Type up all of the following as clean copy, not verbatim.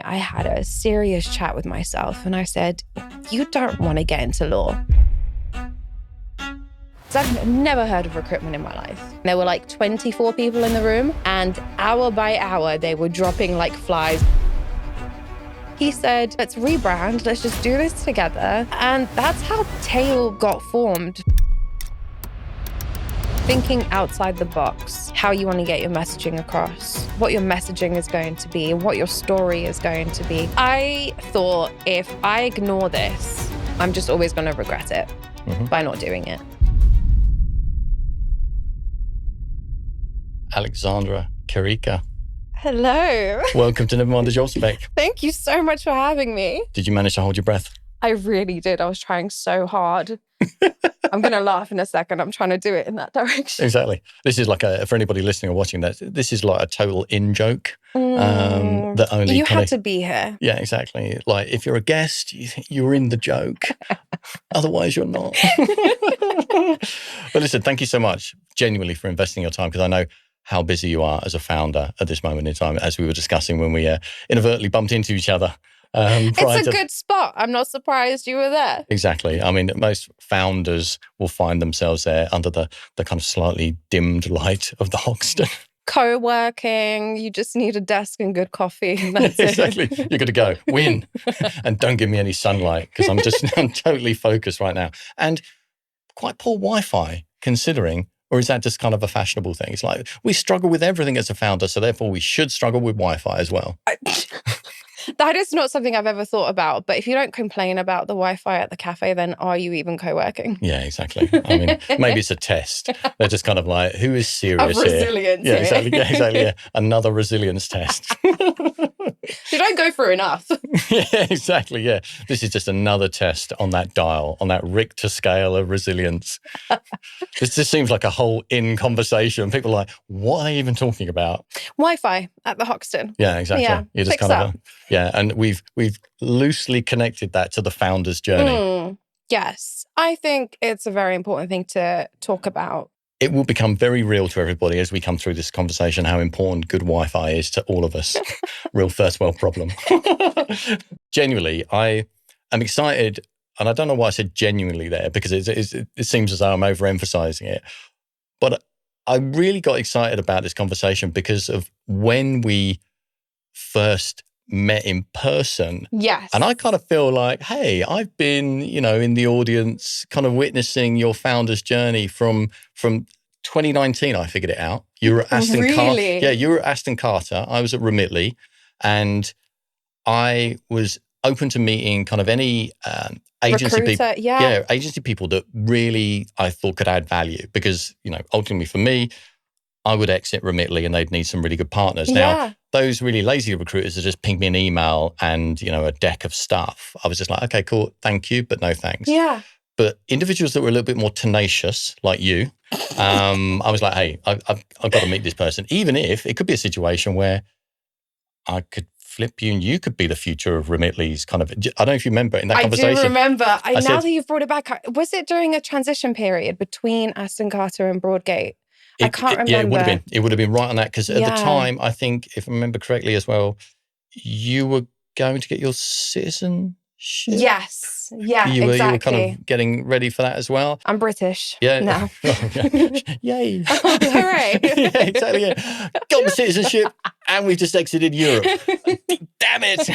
I had a serious chat with myself and I said, you don't want to get into law. So I've never heard of recruitment in my life. There were like 24 people in the room and hour by hour, they were dropping like flies. He said, let's rebrand, let's just do this together. And that's how Tail got formed. Thinking outside the box, how you want to get your messaging across, what your messaging is going to be, and what your story is going to be. I thought if I ignore this, I'm just always going to regret it by not doing it. Alexandra Chirica. Hello. Welcome to Never Mind the Job Spec. Thank you so much for having me. Did you manage to hold your breath? I really did. I was trying so hard. I'm going to laugh in a second. I'm trying to do it in that direction. Exactly. This is like for anybody listening or watching that, this is like a total in-joke. That only you had to be here. Yeah, exactly. Like if you're a guest, you're in the joke. Otherwise, you're not. But listen, thank you so much, genuinely, for investing your time, because I know how busy you are as a founder at this moment in time, as we were discussing when we inadvertently bumped into each other. It's a good spot. I'm not surprised you were there. Exactly. I mean, most founders will find themselves there under the kind of slightly dimmed light of the Hoxton. Co-working, you just need a desk and good coffee. And that's Exactly. it. You're going to go, win. And don't give me any sunlight, because I'm totally focused right now. And quite poor Wi-Fi, considering, or is that just kind of a fashionable thing? It's like, we struggle with everything as a founder, so therefore we should struggle with Wi-Fi as well. That is not something I've ever thought about. But if you don't complain about the Wi-Fi at the cafe, then are you even co-working? Yeah, exactly. I mean, maybe it's a test. They're just kind of like, who is serious of resilience here? Yeah, here. exactly. Yeah, exactly. Yeah. Another resilience test. You don't go through enough. Yeah, exactly. Yeah. This is just another test on that dial, on that Richter scale of resilience. This just seems like a whole conversation. People are like, what are they even talking about? Wi-Fi at the Hoxton. Yeah, exactly. Yeah, You're just kind of, yeah. And we've loosely connected that to the founder's journey. Yes. I think it's a very important thing to talk about. It will become very real to everybody as we come through this conversation, how important good Wi-Fi is to all of us. Real first world problem. Genuinely, I am excited, and I don't know why I said genuinely there, because it seems as though I'm overemphasizing it. But I really got excited about this conversation because of when we first met in person. Yes. And I kind of feel like, hey, I've been, in the audience, kind of witnessing your founder's journey from 2019. I figured it out. You were at Aston Carter. Really? Yeah, you were at Aston Carter. I was at Remitly, and I was open to meeting kind of any agency people. Yeah, agency people that really I thought could add value, because ultimately for me, I would exit Remitly and they'd need some really good partners. Now, those really lazy recruiters that just ping me an email and, a deck of stuff. I was just like, okay, cool, thank you, but no thanks. Yeah. But individuals that were a little bit more tenacious, like you, I was like, hey, I've got to meet this person, even if it could be a situation where I could flip you and you could be the future of Remitly's kind of, I don't know if you remember in that conversation. I do remember. Now said, that you've brought it back, was it during a transition period between Aston Carter and Broadgate? I can't remember. Yeah, it would have been. It would have been right on that, because at the time, I think, if I remember correctly as well, you were going to get your citizenship. Yes. Yeah, you were exactly. kind of getting ready for that as well. I'm British. Yeah. Now. Yay. Oh, hooray. Yeah, exactly. Yeah. Got the citizenship and we've just exited Europe. Damn it.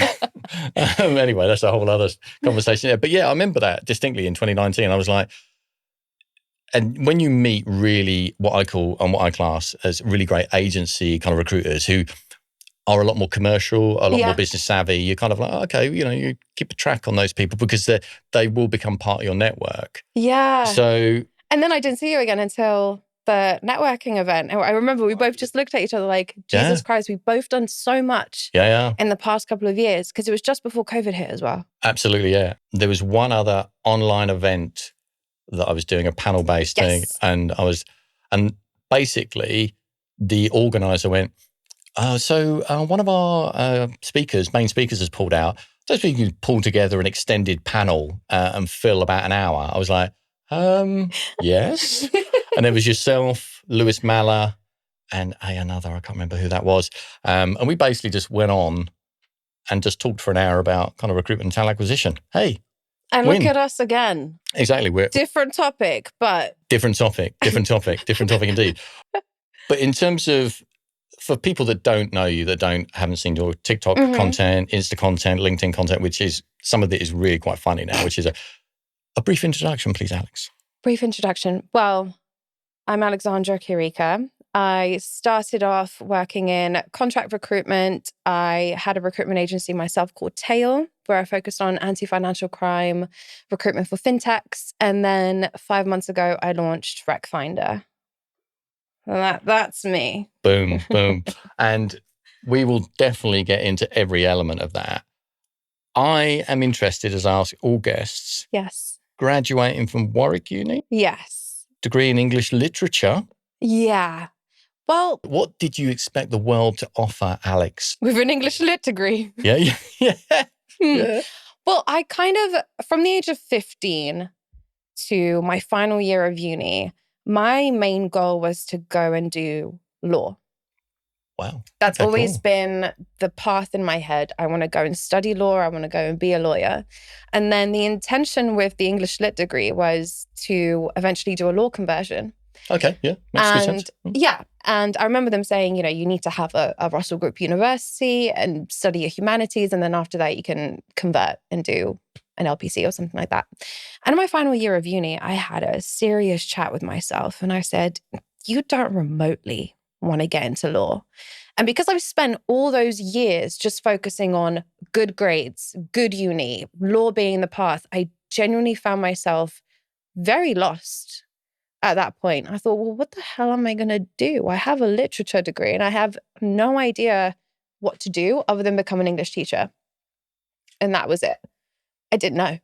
Anyway, that's a whole other conversation there. But yeah, I remember that distinctly in 2019. I was like, and when you meet really what I call and what I class as really great agency kind of recruiters who are a lot more commercial, a lot more business savvy, you're kind of like, okay, you keep a track on those people because they will become part of your network. Yeah. So. And then I didn't see you again until the networking event. I remember we both just looked at each other like, Jesus Christ, we've both done so much in the past couple of years, because it was just before COVID hit as well. Absolutely, yeah. There was one other online event that I was doing, a panel-based thing, and basically the organizer went, so one of our main speakers has pulled out. Just so you can pull together an extended panel and fill about an hour. I was like, yes. And there was yourself, Lewis Malla, and another, I can't remember who that was. And we basically just went on and just talked for an hour about kind of recruitment and talent acquisition. Hey. And win. look at us again. Exactly. We're different topic, but... Different topic indeed. But in terms of, for people that don't know you, that haven't seen your TikTok content, Insta content, LinkedIn content, which is, some of it is really quite funny now, which is a brief introduction, please, Alex. Brief introduction. Well, I'm Alexandra Chirica. I started off working in contract recruitment. I had a recruitment agency myself called Tail, where I focused on anti-financial crime, recruitment for fintechs. And then 5 months ago, I launched Recfindr. That's me. Boom, boom. And we will definitely get into every element of that. I am interested, as I ask all guests. Yes. Graduating from Warwick Uni? Yes. Degree in English literature? Yeah. Well, what did you expect the world to offer, Alex? With an English lit degree. Yeah. Yeah. Well, I kind of, from the age of 15 to my final year of uni, my main goal was to go and do law. Wow. That's always been the path in my head. I want to go and study law. I want to go and be a lawyer. And then the intention with the English lit degree was to eventually do a law conversion. Okay, yeah, makes good sense. Yeah, and I remember them saying, you need to have a Russell Group university and study your humanities, and then after that you can convert and do an LPC or something like that. And in my final year of uni, I had a serious chat with myself, and I said, you don't remotely want to get into law. And because I've spent all those years just focusing on good grades, good uni, law being the path, I genuinely found myself very lost. At that point, I thought, well, what the hell am I going to do? I have a literature degree and I have no idea what to do other than become an English teacher. And that was it. I didn't know.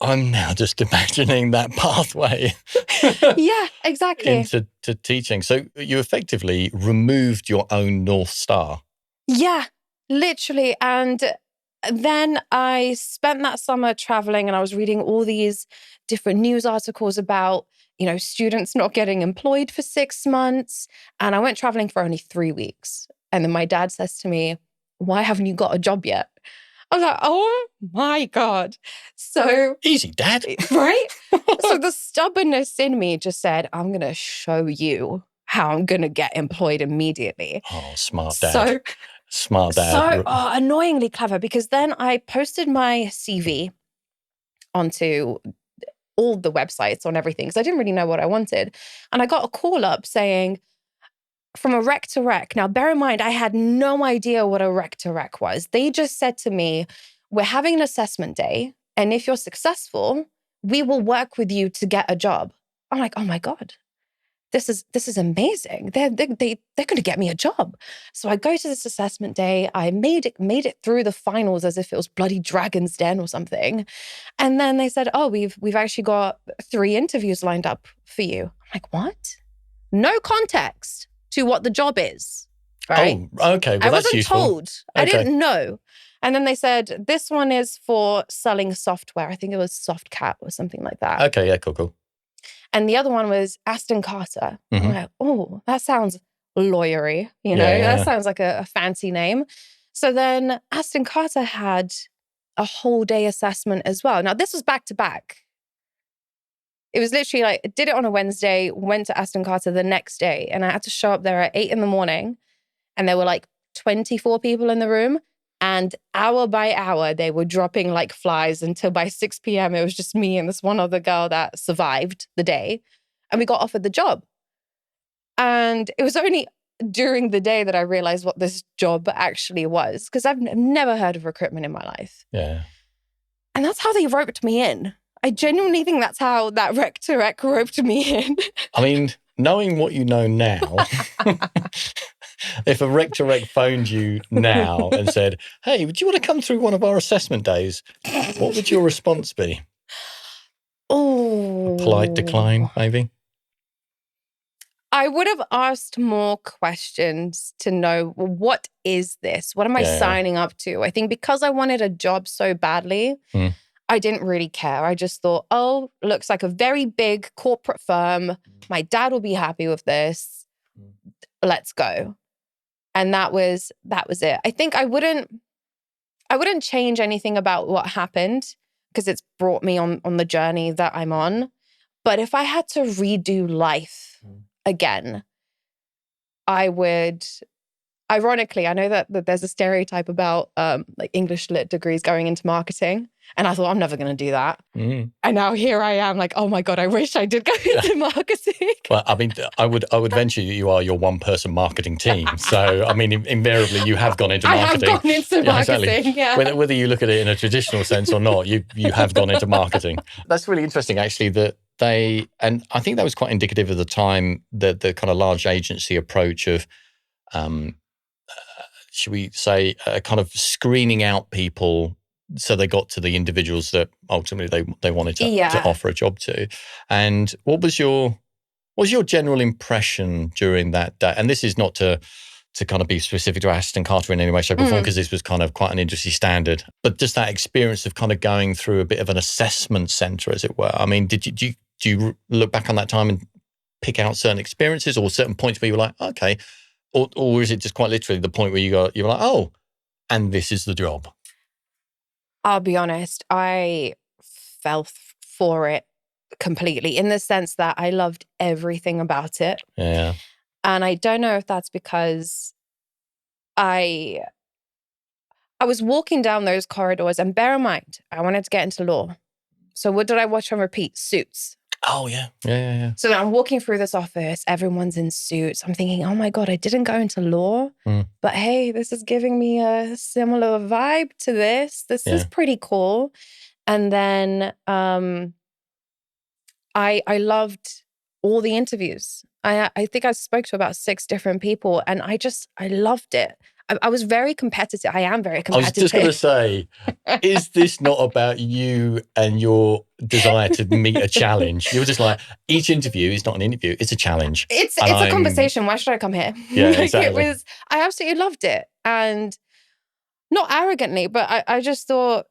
I'm now just imagining that pathway. Yeah, exactly. Into teaching. So you effectively removed your own North Star. Yeah, literally. And then I spent that summer traveling and I was reading all these different news articles about students not getting employed for 6 months. And I went traveling for only 3 weeks. And then my dad says to me, why haven't you got a job yet? I was like, oh my God. So easy, Dad. Right? So the stubbornness in me just said, I'm going to show you how I'm going to get employed immediately. Oh, smart dad. Smart dad. So annoyingly clever, because then I posted my CV onto all the websites on everything because I didn't really know what I wanted. And I got a call up saying, from a rec to rec. Now, bear in mind, I had no idea what a rec to rec was. They just said to me, we're having an assessment day. And if you're successful, we will work with you to get a job. I'm like, oh my God, this is amazing. They're going to get me a job. So I go to this assessment day. I made it through the finals as if it was bloody Dragon's Den or something. And then they said, oh, we've actually got 3 interviews lined up for you. I'm like, what? No context to what the job is, right? Oh, okay. Well, I wasn't useful. told. Okay. I didn't know. And then they said, this one is for selling software. I think it was Softcat or something like that. Okay, yeah, cool. And the other one was Aston Carter. Mm-hmm. I'm like, oh, that sounds lawyery, That sounds like a fancy name. So then Aston Carter had a whole day assessment as well. Now, this was back to back. It was literally like, I did it on a Wednesday, went to Aston Carter the next day, and I had to show up there at 8 a.m. And there were like 24 people in the room. And hour by hour, they were dropping like flies until by 6 p.m. it was just me and this one other girl that survived the day. And we got offered the job. And it was only during the day that I realized what this job actually was, because I've never heard of recruitment in my life. Yeah. And that's how they roped me in. I genuinely think that's how that rec to rec roped me in. I mean, knowing what you know now, if a rec to rec phoned you now and said, hey, would you want to come through one of our assessment days? What would your response be? Oh. A polite decline, maybe? I would have asked more questions to know, well, what is this? What am I signing up to? I think because I wanted a job so badly, I didn't really care. I just thought, oh, looks like a very big corporate firm. My dad will be happy with this. Let's go. And that was it. I think I wouldn't I wouldn't change anything about what happened because it's brought me on the journey that I'm on. But if I had to redo life again, I would, ironically, I know that there's a stereotype about like English lit degrees going into marketing. And I thought, I'm never going to do that. And now here I am like, oh my God, I wish I did go into marketing. Well, I mean, I would venture you are your one-person marketing team. So, I mean, invariably, you have gone into marketing. I have gone into marketing, exactly. Whether you look at it in a traditional sense or not, you have gone into marketing. That's really interesting, actually, that and I think that was quite indicative of the time, that the kind of large agency approach of, should we say, kind of screening out people so they got to the individuals that ultimately they wanted to offer a job to. And what was your general impression during that day? And this is not to kind of be specific to Aston Carter in any way, shape or form, because this was kind of quite an industry standard, but just that experience of kind of going through a bit of an assessment center, as it were. I mean, do you look back on that time and pick out certain experiences or certain points where you were like, okay, or is it just quite literally the point where you were like, oh, and this is the job? I'll be honest, I fell for it completely, in the sense that I loved everything about it. Yeah. And I don't know if that's because I was walking down those corridors, and bear in mind, I wanted to get into law. So what did I watch on repeat? Suits. Oh, yeah. Yeah. So I'm walking through this office, everyone's in suits. I'm thinking, oh my God, I didn't go into law, but hey, this is giving me a similar vibe to this. This is pretty cool. And then I loved all the interviews. I think I spoke to about 6 different people, and I loved it. I was very competitive. I am very competitive. I was just going to say, is this not about you and your desire to meet a challenge? You were just like, each interview is not an interview, it's a challenge. It's a conversation. Why should I come here? Yeah, exactly. I absolutely loved it. And not arrogantly, but I just thought,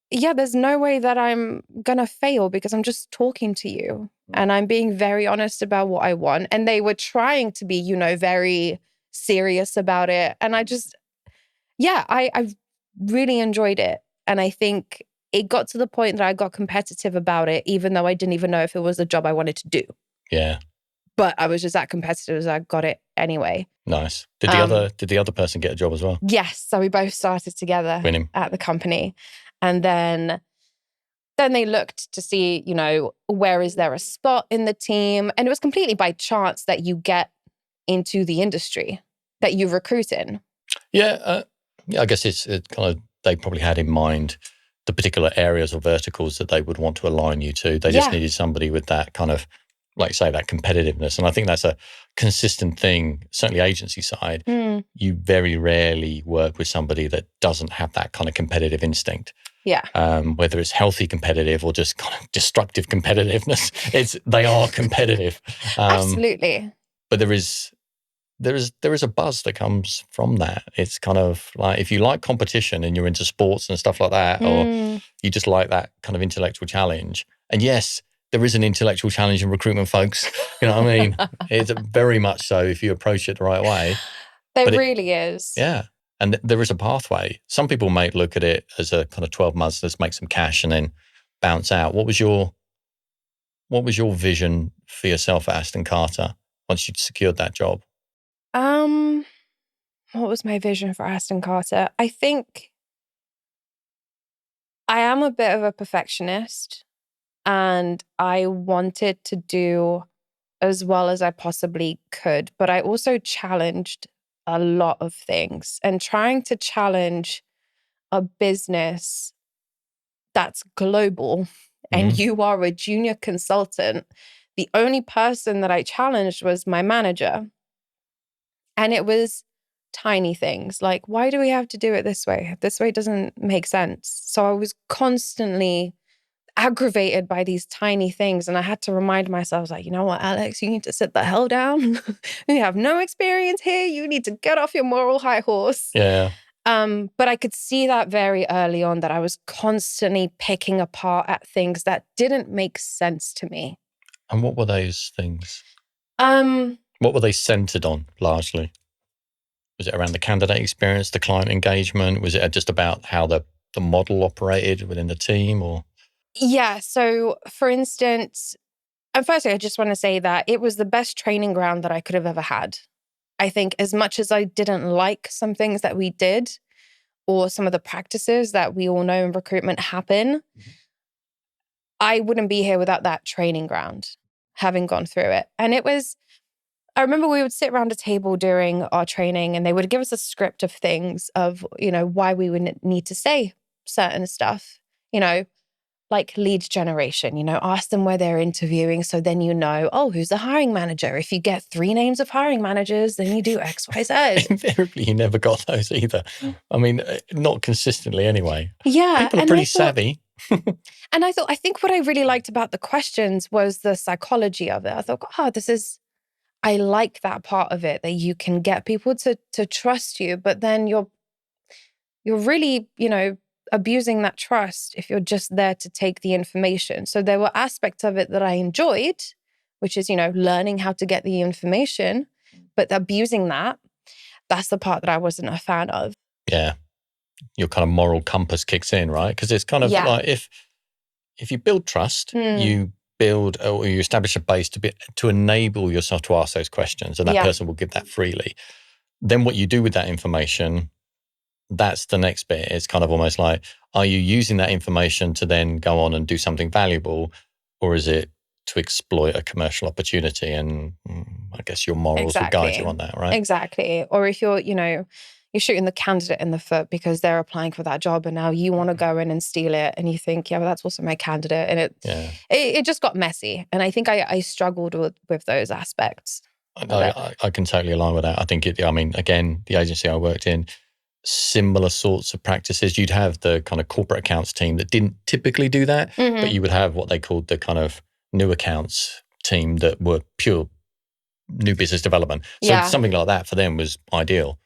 yeah, there's no way that I'm going to fail because I'm just talking to you and I'm being very honest about what I want. And they were trying to be, very serious about it. And I really enjoyed it. And I think it got to the point that I got competitive about it, even though I didn't even know if it was a job I wanted to do. Yeah. But I was just that competitive as I got it anyway. Nice. Did the other person get a job as well? Yes. So we both started together at the company. And then they looked to see, where is there a spot in the team? And it was completely by chance that you get into the industry that you recruit in. Yeah, I guess it's kind of, they probably had in mind the particular areas or verticals that they would want to align you to. They just needed somebody with that kind of, like say, that competitiveness. And I think that's a consistent thing, certainly agency side. You very rarely work with somebody that doesn't have that kind of competitive instinct. Yeah. Whether it's healthy competitive or just kind of destructive competitiveness, they are competitive. Absolutely. But there is a buzz that comes from that. It's kind of like, if you like competition and you're into sports and stuff like that, or you just like that kind of intellectual challenge. And yes, there is an intellectual challenge in recruitment, folks. You know what I mean? It's very much so if you approach it the right way. There really is. Yeah. And there is a pathway. Some people may look at it as a kind of 12 months, let's make some cash and then bounce out. What was your vision for yourself at Aston Carter once you'd secured that job? What was my vision for Aston Carter? I think I am a bit of a perfectionist, and I wanted to do as well as I possibly could, but I also challenged a lot of things, and trying to challenge a business that's global and you are a junior consultant. The only person that I challenged was my manager. And it was tiny things like, why do we have to do it this way? This way doesn't make sense. So I was constantly aggravated by these tiny things. And I had to remind myself, I was like, you know what, Alex, you need to sit the hell down. You have no experience here. You need to get off your moral high horse. Yeah. But I could see that very early on, that I was constantly picking apart at things that didn't make sense to me. And what were those things? What were they centered on largely? Was it around the candidate experience, the client engagement? Was it just about how the the model operated within the team, or? Yeah. So for instance, and firstly, I just want to say that it was the best training ground that I could have ever had. I think as much as I didn't like some things that we did or some of the practices that we all know in recruitment happen, I wouldn't be here without that training ground, having gone through it. And I remember we would sit around a table during our training and they would give us a script of things of, why we would need to say certain stuff, like lead generation, ask them where they're interviewing. So then who's the hiring manager? If you get 3 names of hiring managers, then you do X, Y, Z. Invariably, you never got those either. I mean, not consistently anyway. Yeah. People are pretty savvy. And I think what I really liked about the questions was the psychology of it. I thought, I like that part of it, that you can get people to trust you, but then you're really, abusing that trust if you're just there to take the information. So there were aspects of it that I enjoyed, which is, learning how to get the information, but abusing that's the part that I wasn't a fan of. Yeah. Your kind of moral compass kicks in, right? Because it's kind of like if you build trust, you build or you establish a base to enable yourself to ask those questions, and that person will give that freely. Then what you do with that information, that's the next bit. It's kind of almost like, are you using that information to then go on and do something valuable, or is it to exploit a commercial opportunity? And I guess your morals will guide you on that, right? Exactly. Or if you're shooting the candidate in the foot because they're applying for that job and now you want to go in and steal it and you think, but that's also my candidate. And it just got messy. And I think I struggled with those aspects. I can totally align with that. I think again, the agency I worked in, similar sorts of practices. You'd have the kind of corporate accounts team that didn't typically do that, but you would have what they called the kind of new accounts team that were pure new business development. So something like that for them was ideal.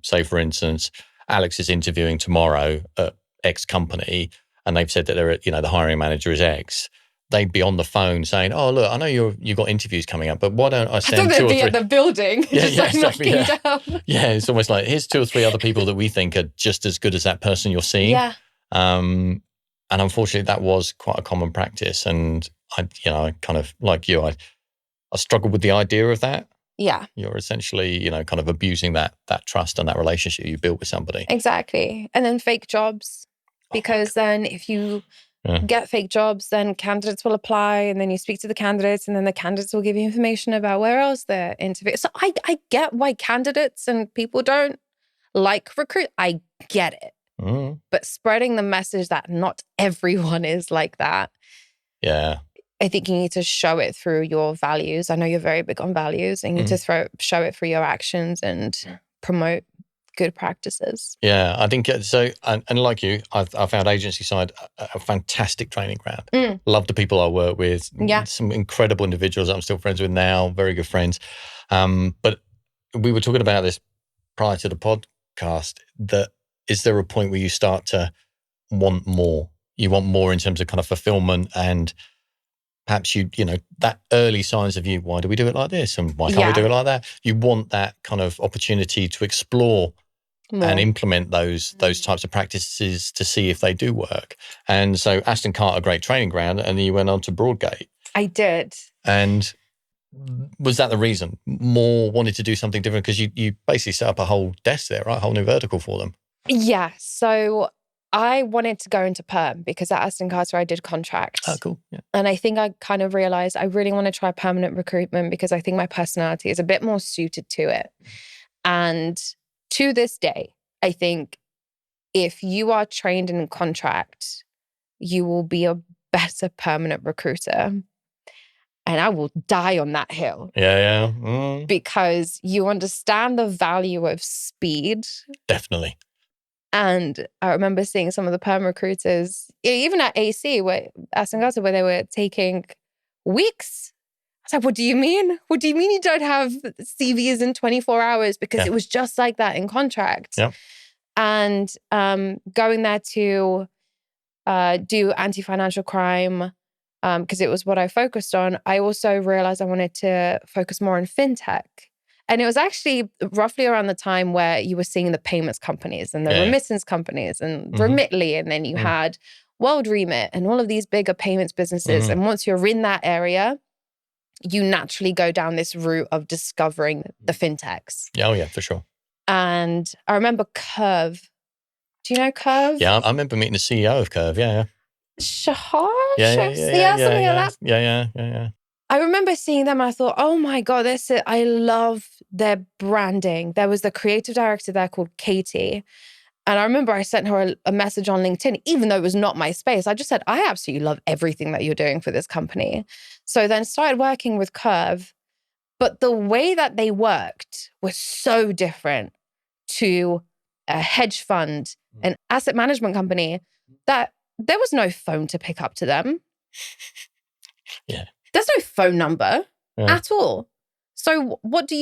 Say for instance, Alex is interviewing tomorrow at X company and they've said that the hiring manager is X. They'd be on the phone saying, "Oh, look, I know you've got interviews coming up, but why don't I send 2 or 3 at the building?" Exactly. Yeah, it's almost like, here's 2 or 3 other people that we think are just as good as that person you're seeing. Yeah. And unfortunately, that was quite a common practice. And I kind of like you, I struggled with the idea of that. Yeah. You're essentially, kind of abusing that trust and that relationship you built with somebody. Exactly. And then fake jobs, because then if you get fake jobs, then candidates will apply and then you speak to the candidates and then the candidates will give you information about where else they're interviewing. So I get why candidates and people don't like recruit. I get it. But spreading the message that not everyone is like that. Yeah. I think you need to show it through your values. I know you're very big on values, and you need to show it through your actions and promote good practices. Yeah, I think so. And like you, I found agency side a fantastic training ground. Love the people I work with. Yeah. Some incredible individuals I'm still friends with now, very good friends. But we were talking about this prior to the podcast, that is there a point where you start to want more? You want more in terms of kind of fulfillment, and perhaps that early signs of why do we do it like this? And why can't we do it like that? You want that kind of opportunity to explore more and implement those types of practices to see if they do work. And so Aston Carter, great training ground, and then you went on to Broadgate. I did. And was that the reason? More wanted to do something different because you basically set up a whole desk there, right? A whole new vertical for them. Yeah. So I wanted to go into perm because at Aston Carter I did contracts. Oh, cool. Yeah. And I think I kind of realized I really want to try permanent recruitment because I think my personality is a bit more suited to it. And to this day, I think if you are trained in contract, you will be a better permanent recruiter. And I will die on that hill. Yeah. Because you understand the value of speed. Definitely. And I remember seeing some of the perm recruiters, even at AC, where they were taking weeks. I was like, what do you mean? What do you mean you don't have CVs in 24 hours? Because it was just like that in contract. Yeah. And going there to do anti-financial crime, because it was what I focused on, I also realized I wanted to focus more on fintech. And it was actually roughly around the time where you were seeing the payments companies and the remittance companies and Remitly. And then you had World Remit and all of these bigger payments businesses. And once you're in that area, you naturally go down this route of discovering the fintechs. Oh, yeah, for sure. And I remember Curve. Do you know Curve? Yeah, I remember meeting the CEO of Curve. Yeah. Shahar? Yeah. Something like that. Yeah. I remember seeing them and I thought, oh my God, I love their branding. There was the creative director there called Katie. And I remember I sent her a message on LinkedIn, even though it was not my space. I just said, I absolutely love everything that you're doing for this company. So then started working with Curve. But the way that they worked was so different to a hedge fund, an asset management company, that there was no phone to pick up to them. Yeah. There's no phone number at all. So what do?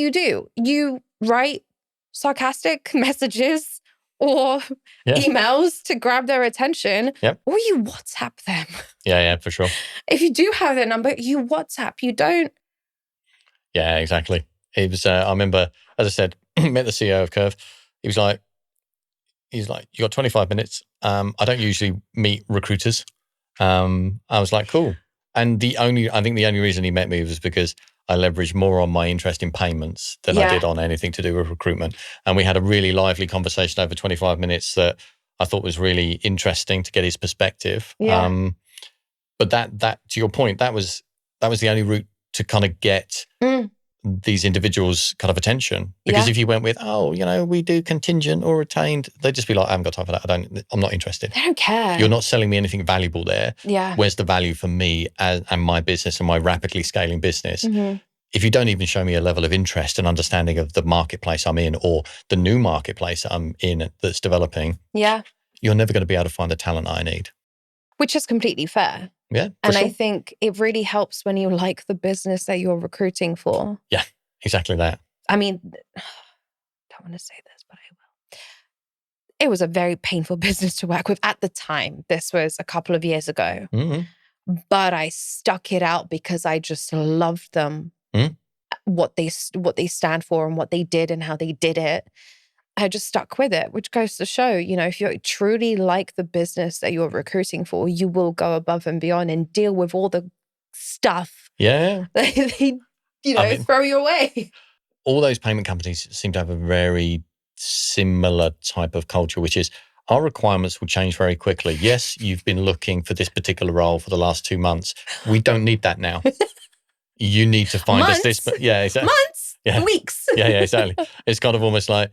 You write sarcastic messages or emails to grab their attention, or you WhatsApp them. Yeah, for sure. If you do have their number, you WhatsApp. You don't. Yeah, exactly. It was. I remember, as I said, met the CEO of Curve. He's like, you got 25 minutes. I don't usually meet recruiters. I was like, cool. And I think the only reason he met me was because I leveraged more on my interest in payments than I did on anything to do with recruitment. And we had a really lively conversation over 25 minutes that I thought was really interesting to get his perspective. Yeah. But that to your point, that was the only route to kind of get these individuals' kind of attention. Because if you went with, we do contingent or retained, they'd just be like, I haven't got time for that. I'm not interested. They don't care. You're not selling me anything valuable there. Yeah. Where's the value for me and my business and my rapidly scaling business? If you don't even show me a level of interest and understanding of the marketplace I'm in or the new marketplace I'm in that's developing, you're never going to be able to find the talent I need. Which is completely fair. Yeah, and sure. I think it really helps when you like the business that you're recruiting for. Yeah, exactly that. I mean, I don't want to say this, but I will. It was a very painful business to work with at the time. This was a couple of years ago. But I stuck it out because I just loved them, what they stand for and what they did and how they did it. I just stuck with it, which goes to show, if you truly like the business that you're recruiting for, you will go above and beyond and deal with all the stuff that they throw your way. All those payment companies seem to have a very similar type of culture, which is our requirements will change very quickly. Yes, you've been looking for this particular role for the last 2 months. We don't need that now. You need to find us this. Yeah, exactly. Months, weeks. Yeah, exactly. It's kind of almost like,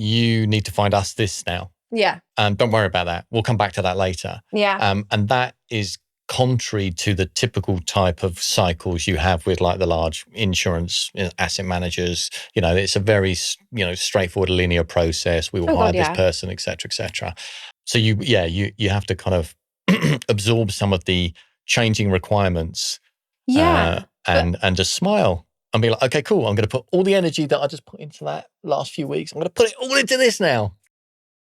you need to find us this now. Yeah. Don't worry about that. We'll come back to that later. Yeah. And that is contrary to the typical type of cycles you have with like the large insurance asset managers. It's a very, straightforward linear process. We will hire this person, et cetera, et cetera. So you have to kind of absorb some of the changing requirements and just smile. And be like, okay, cool. I'm going to put all the energy that I just put into that last few weeks, I'm going to put it all into this now.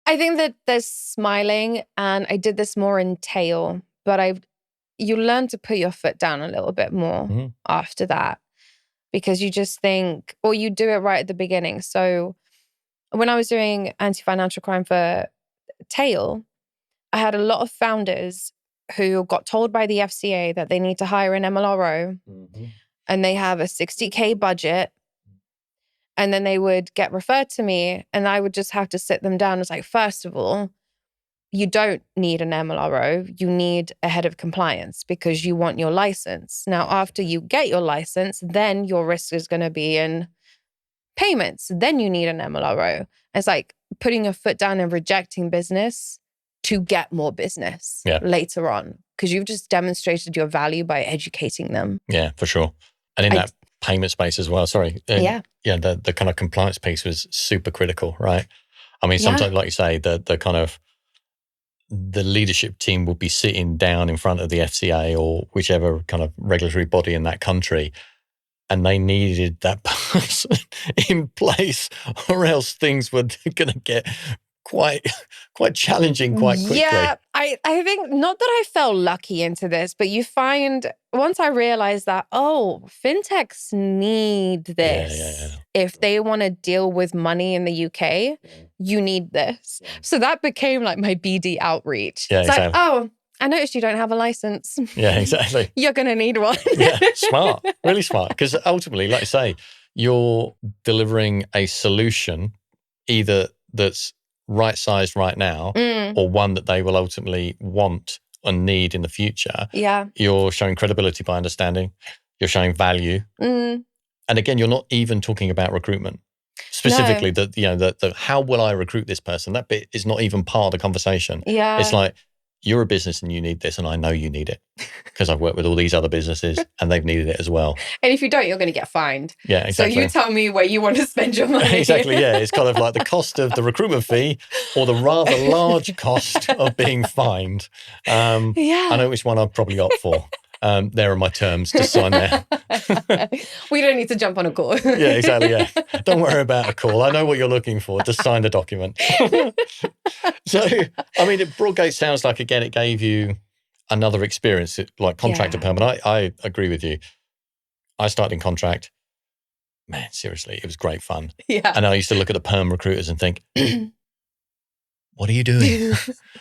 I think that there's smiling, and I did this more in tail, but you learn to put your foot down a little bit more after that, because you just think, or you do it right at the beginning. So when I was doing anti-financial crime for tail, I had a lot of founders who got told by the FCA that they need to hire an MLRO. And they have a 60K budget. And then they would get referred to me and I would just have to sit them down. It's like, first of all, you don't need an MLRO. You need a head of compliance because you want your license. Now, after you get your license, then your risk is going to be in payments. Then you need an MLRO. It's like putting your foot down and rejecting business to get more business later on, because you've just demonstrated your value by educating them. Yeah, for sure. And in that payment space as well, the kind of compliance piece was super critical, right? I mean, sometimes, like you say, the kind of the leadership team would be sitting down in front of the FCA or whichever kind of regulatory body in that country, and they needed that person in place, or else things were going to get quite challenging quite quickly. Yeah, I think not that I fell lucky into this, but you find once I realized that, fintechs need this. If they want to deal with money in the UK, you need this. So that became like my BD outreach. Yeah, it's exactly. like, I noticed you don't have a license. Yeah, exactly. You're going to need one. Yeah, smart, really smart. Because ultimately, like I say, you're delivering a solution either that's right-sized right now or one that they will ultimately want and need in the future. Yeah. You're showing credibility by understanding. You're showing value. And again, you're not even talking about recruitment. Specifically, the how will I recruit this person? That bit is not even part of the conversation. Yeah. It's like, you're a business and you need this, and I know you need it because I've worked with all these other businesses and they've needed it as well. And if you don't, you're going to get fined. Yeah, exactly. So you tell me where you want to spend your money. Exactly, yeah. It's kind of like the cost of the recruitment fee or the rather large cost of being fined. I know which one I'd probably opt for. There are my terms to sign there. We don't need to jump on a call. Yeah, exactly, yeah. Don't worry about a call. I know what you're looking for. Just sign the document. So, I mean, Broadgate sounds like, again, it gave you another experience, like contract to perm. And I agree with you. I started in contract. Man, seriously, it was great fun. Yeah. And I used to look at the perm recruiters and think, what are you doing?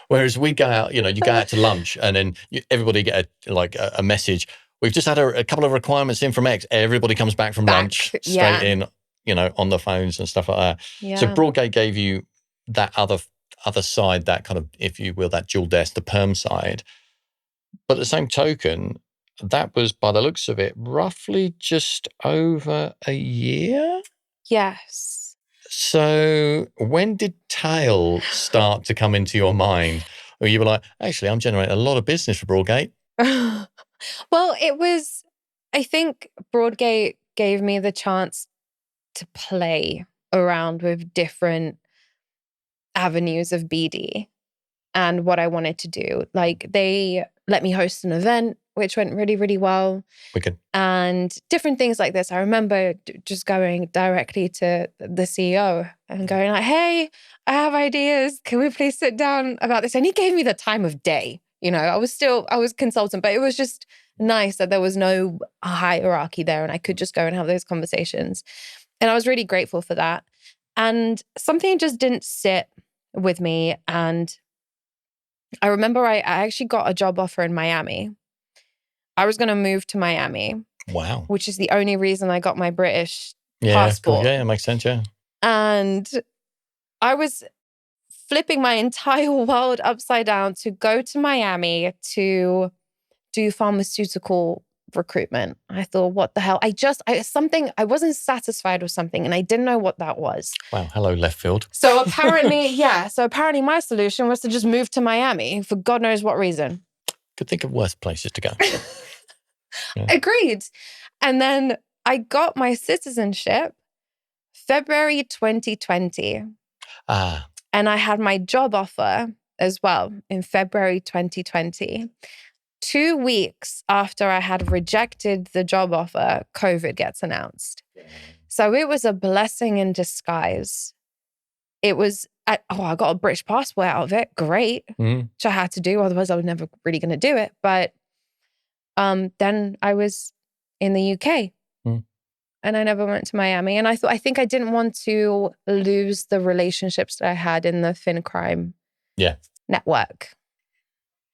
Whereas we go out, you go out to lunch and then everybody get a message. We've just had a couple of requirements in from X. Everybody comes back from lunch straight in, on the phones and stuff like that. Yeah. So Broadgate gave you that other side, that kind of, if you will, that dual desk, the perm side. But at the same token, that was, by the looks of it, roughly just over a year. Yes. So when did tail start to come into your mind? Or you were like, actually, I'm generating a lot of business for Broadgate? Well, I think Broadgate gave me the chance to play around with different avenues of BD and what I wanted to do. Like, they let me host an event, which went really, really well. Wicked. And different things like this. I remember just going directly to the CEO and going like, hey, I have ideas. Can we please sit down about this? And he gave me the time of day. I was consultant, but it was just nice that there was no hierarchy there and I could just go and have those conversations. And I was really grateful for that. And something just didn't sit with me. And I remember I actually got a job offer in Miami. I was going to move to Miami. Wow. Which is the only reason I got my British passport. Yeah, it makes sense, yeah. And I was flipping my entire world upside down to go to Miami to do pharmaceutical recruitment. I thought, what the hell? I wasn't satisfied with something and I didn't know what that was. Wow, hello left field. So apparently my solution was to just move to Miami for God knows what reason. Could think of worse places to go. Yeah. Agreed. And then I got my citizenship February 2020. And I had my job offer as well in February 2020. 2 weeks after I had rejected the job offer, COVID gets announced. So it was a blessing in disguise. It was, I got a British passport out of it. Great. Which I had to do. Otherwise, I was never really going to do it. But then I was in the UK and I never went to Miami. And I think I didn't want to lose the relationships that I had in the fin crime network.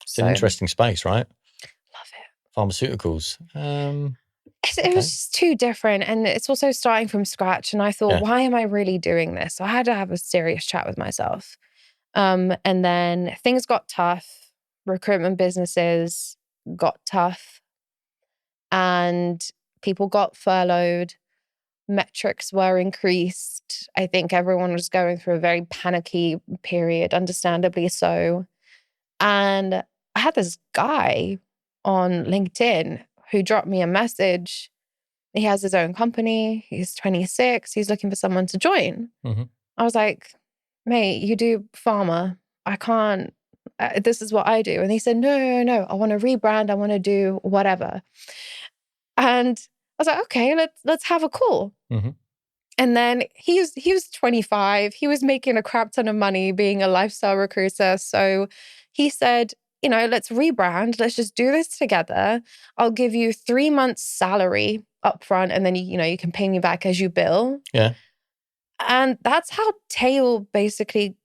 It's an interesting space, right? Love it. Pharmaceuticals. It was just too different. And it's also starting from scratch. And I thought, why am I really doing this? So I had to have a serious chat with myself. And then things got tough. Recruitment businesses got tough. And people got furloughed. Metrics were increased. I think everyone was going through a very panicky period, understandably so. And I had this guy on LinkedIn who dropped me a message. He has his own company. He's 26. He's looking for someone to join. I was like, mate, you do pharma. I can't. This is what I do. And he said, no. I want to rebrand. I want to do whatever. And I was like, okay, let's have a call. And then he was 25. He was making a crap ton of money being a lifestyle recruiter. So he said, let's rebrand. Let's just do this together. I'll give you 3 months salary upfront, and then you can pay me back as you bill. Yeah. And that's how Tail basically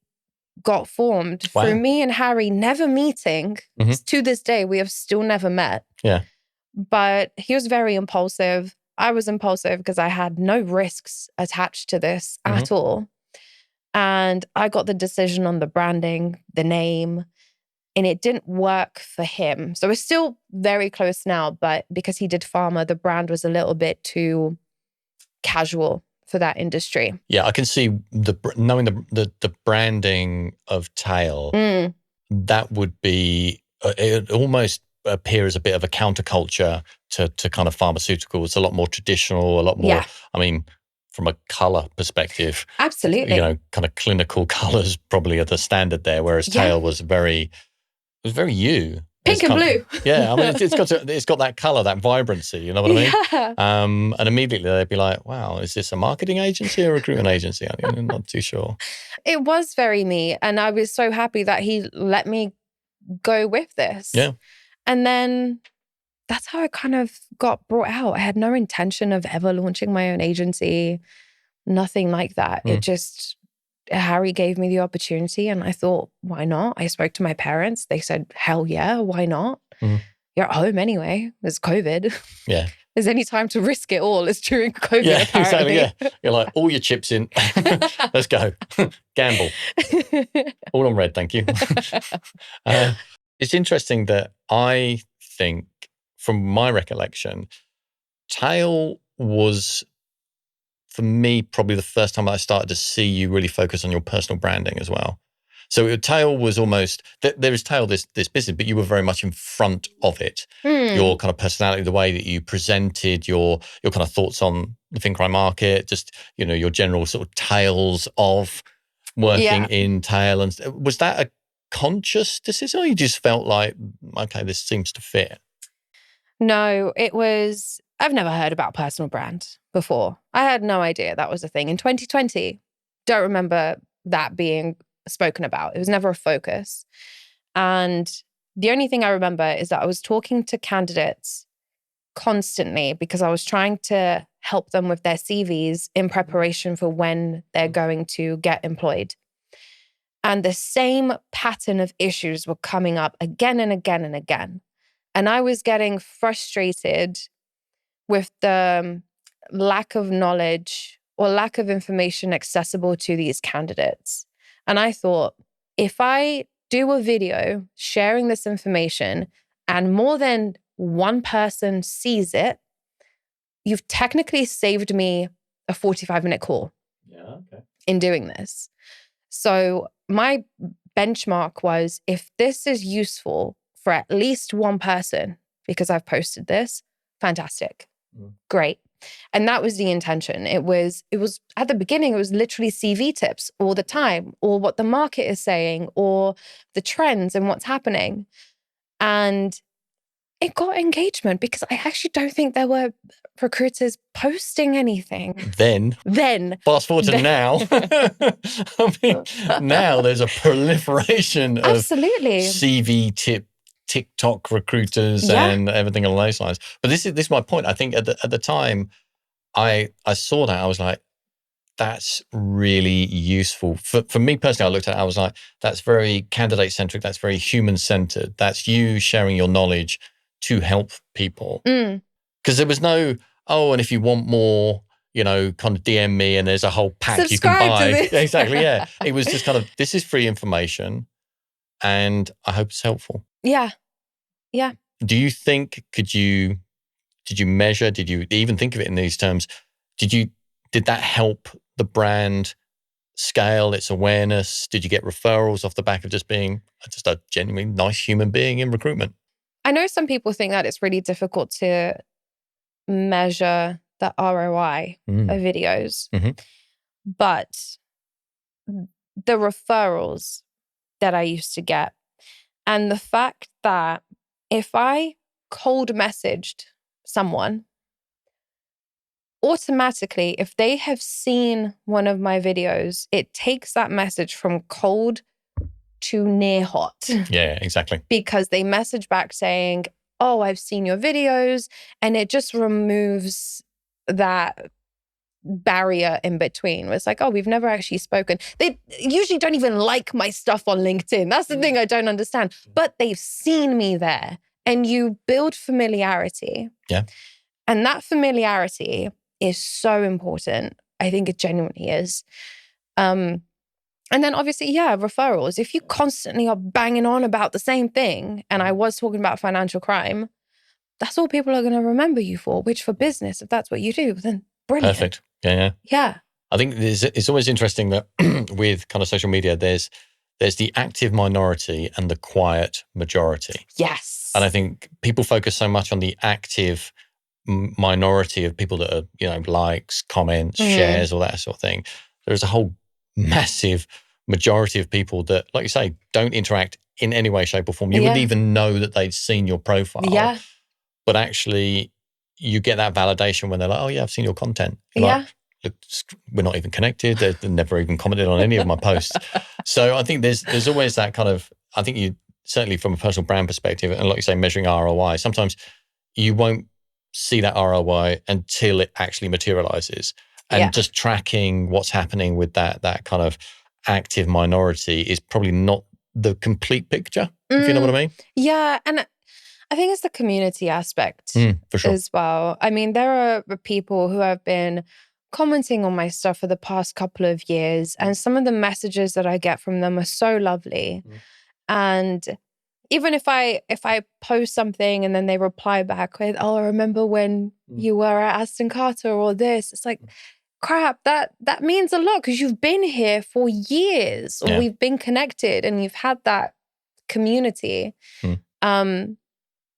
got formed. Wow. Through me and Harry never meeting. To this day, we have still never met. Yeah. But he was very impulsive. I was impulsive because I had no risks attached to this at all. And I got the decision on the branding, the name, and it didn't work for him. So we're still very close now, but because he did pharma, the brand was a little bit too casual for that industry. Yeah, I can see knowing the branding of Tail, that would be, it almost appear as a bit of a counterculture to kind of pharmaceuticals, a lot more traditional, a lot more, I mean, from a color perspective. Absolutely. Kind of clinical colors probably are the standard there, whereas Tail was very you. Pink and blue. I mean, it's got that color, that vibrancy, you know what I mean? Yeah. And immediately they'd be like, wow, is this a marketing agency or a recruitment agency? I'm not too sure. It was very me. And I was so happy that he let me go with this. Yeah. And then that's how I kind of got brought out. I had no intention of ever launching my own agency, nothing like that. It just, Harry gave me the opportunity and I thought, why not? I spoke to my parents. They said, hell yeah, why not? You're at home anyway. There's COVID. Yeah. There's any time to risk it all. It's during COVID, yeah, apparently. Exactly, yeah. You're like, all your chips in. Let's go. Gamble. All on red, thank you. It's interesting that I think, from my recollection, Tail was, for me, probably the first time I started to see you really focus on your personal branding as well. So Tail was almost, there is Tail, this business, but you were very much in front of it. Your kind of personality, the way that you presented, your kind of thoughts on the fin crime market, just, your general sort of tales of working in Tail. And was that a conscious decision, or you just felt like, okay, this seems to fit? No, it was, I've never heard about personal brand before. I had no idea that was a thing. In 2020, don't remember that being spoken about. It was never a focus. And the only thing I remember is that I was talking to candidates constantly because I was trying to help them with their CVs in preparation for when they're going to get employed. And the same pattern of issues were coming up again and again and again. And I was getting frustrated with the lack of knowledge or lack of information accessible to these candidates. And I thought, if I do a video sharing this information and more than one person sees it, you've technically saved me a 45-minute call in doing this. So my benchmark was, if this is useful for at least one person, because I've posted this, fantastic, great. And that was the intention. It was at the beginning, it was literally CV tips all the time, or what the market is saying, or the trends and what's happening. And it got engagement because I actually don't think there were recruiters posting anything. Then. Fast forward to now. I mean, now there's a proliferation of CV tip TikTok recruiters and everything along those lines. But this is my point. I think at the time I saw that, I was like, that's really useful. For me personally, I looked at it, I was like, that's very candidate centric, that's very human centered. That's you sharing your knowledge to help people. Because there was no, and if you want more, kind of DM me and there's a whole pack Subscribe you can buy. to this. Exactly, yeah. It was just kind of, this is free information and I hope it's helpful. Yeah. Yeah. Do you think, did you measure, did you even think of it in these terms? Did that help the brand scale its awareness? Did you get referrals off the back of just being just a genuinely nice human being in recruitment? I know some people think that it's really difficult to measure the ROI of videos, but the referrals that I used to get, and the fact that if I cold messaged someone automatically, if they have seen one of my videos, it takes that message from cold to near hot. Yeah, exactly. Because they message back saying, oh, I've seen your videos. And it just removes that barrier in between. It's like, oh, we've never actually spoken. They usually don't even like my stuff on LinkedIn. That's the thing I don't understand. But they've seen me there. And you build familiarity. Yeah. And that familiarity is so important. I think it genuinely is. And then obviously, referrals. If you constantly are banging on about the same thing, and I was talking about financial crime, that's all people are going to remember you for, which for business, if that's what you do, then brilliant. Perfect. Yeah. Yeah. I think it's always interesting that with kind of social media, there's the active minority and the quiet majority. Yes. And I think people focus so much on the active minority of people that are, likes, comments, shares, all that sort of thing. There's a whole massive majority of people that, like you say, don't interact in any way, shape or form. You wouldn't even know that they'd seen your profile. Yeah. But actually, you get that validation when they're like, oh, yeah, I've seen your content. You're like, look, we're not even connected. They've never even commented on any of my posts. So I think there's always that kind of, I think you, certainly from a personal brand perspective, and like you say, measuring ROI, sometimes you won't see that ROI until it actually materializes. And just tracking what's happening with that kind of active minority is probably not the complete picture, if you know what I mean. Yeah. And I think it's the community aspect for sure. as well. I mean, there are people who have been commenting on my stuff for the past couple of years, and some of the messages that I get from them are so lovely. And even if I post something and then they reply back with, oh, I remember when you were at Aston Carter or this, it's like, crap, that means a lot because you've been here for years, or we've been connected and you've had that community.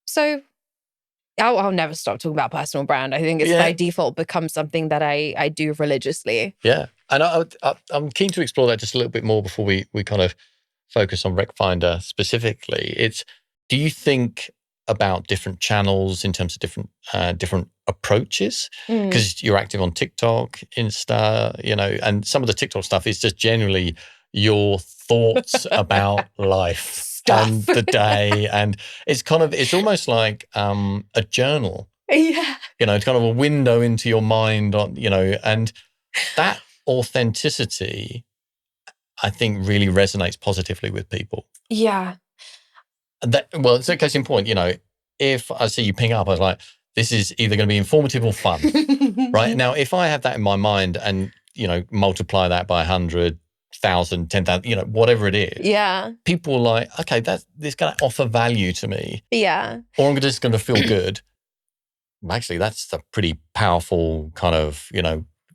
So I'll never stop talking about personal brand. I think it's by default becomes something that I do religiously. Yeah. And I'm keen to explore that just a little bit more before we kind of focus on Recfindr specifically. Do you think about different channels in terms of different approaches? Because you're active on TikTok, Insta, and some of the TikTok stuff is just generally your thoughts about life and the day. And it's almost like a journal. Yeah. It's kind of a window into your mind on, and that authenticity, I think, really resonates positively with people. Yeah. Well, it's a case in point, if I see you ping up, I was like, this is either going to be informative or fun, right? Now, if I have that in my mind and, multiply that by 100,000, 10,000, whatever it is. Yeah. People are like, okay, this going to offer value to me. Yeah. Or I'm just going to feel good. Actually, that's a pretty powerful kind of,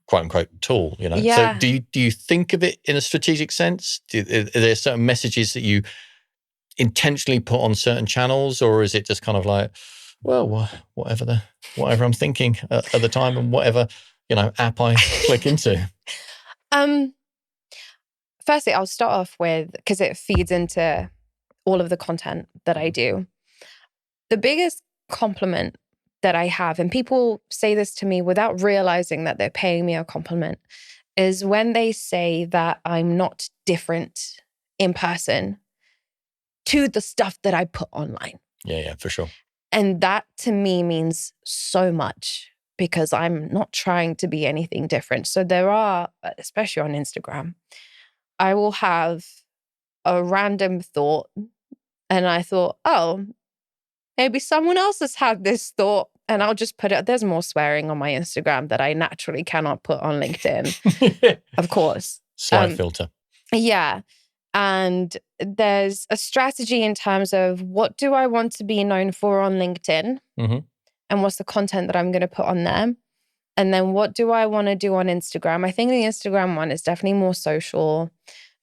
quote unquote tool, Yeah. So do you think of it in a strategic sense? Are there certain messages that you intentionally put on certain channels, or is it just kind of like, well, whatever I'm thinking at the time and whatever, app I click into? Firstly, I'll start off with, because it feeds into all of the content that I do. The biggest compliment that I have, and people say this to me without realizing that they're paying me a compliment, is when they say that I'm not different in person to the stuff that I put online. Yeah, for sure. And that to me means so much because I'm not trying to be anything different. So there are, especially on Instagram, I will have a random thought and I thought, oh, maybe someone else has had this thought. And I'll just put it, there's more swearing on my Instagram that I naturally cannot put on LinkedIn. Of course. Slight filter. Yeah. And there's a strategy in terms of what do I want to be known for on LinkedIn? And what's the content that I'm going to put on there? And then what do I want to do on Instagram? I think the Instagram one is definitely more social.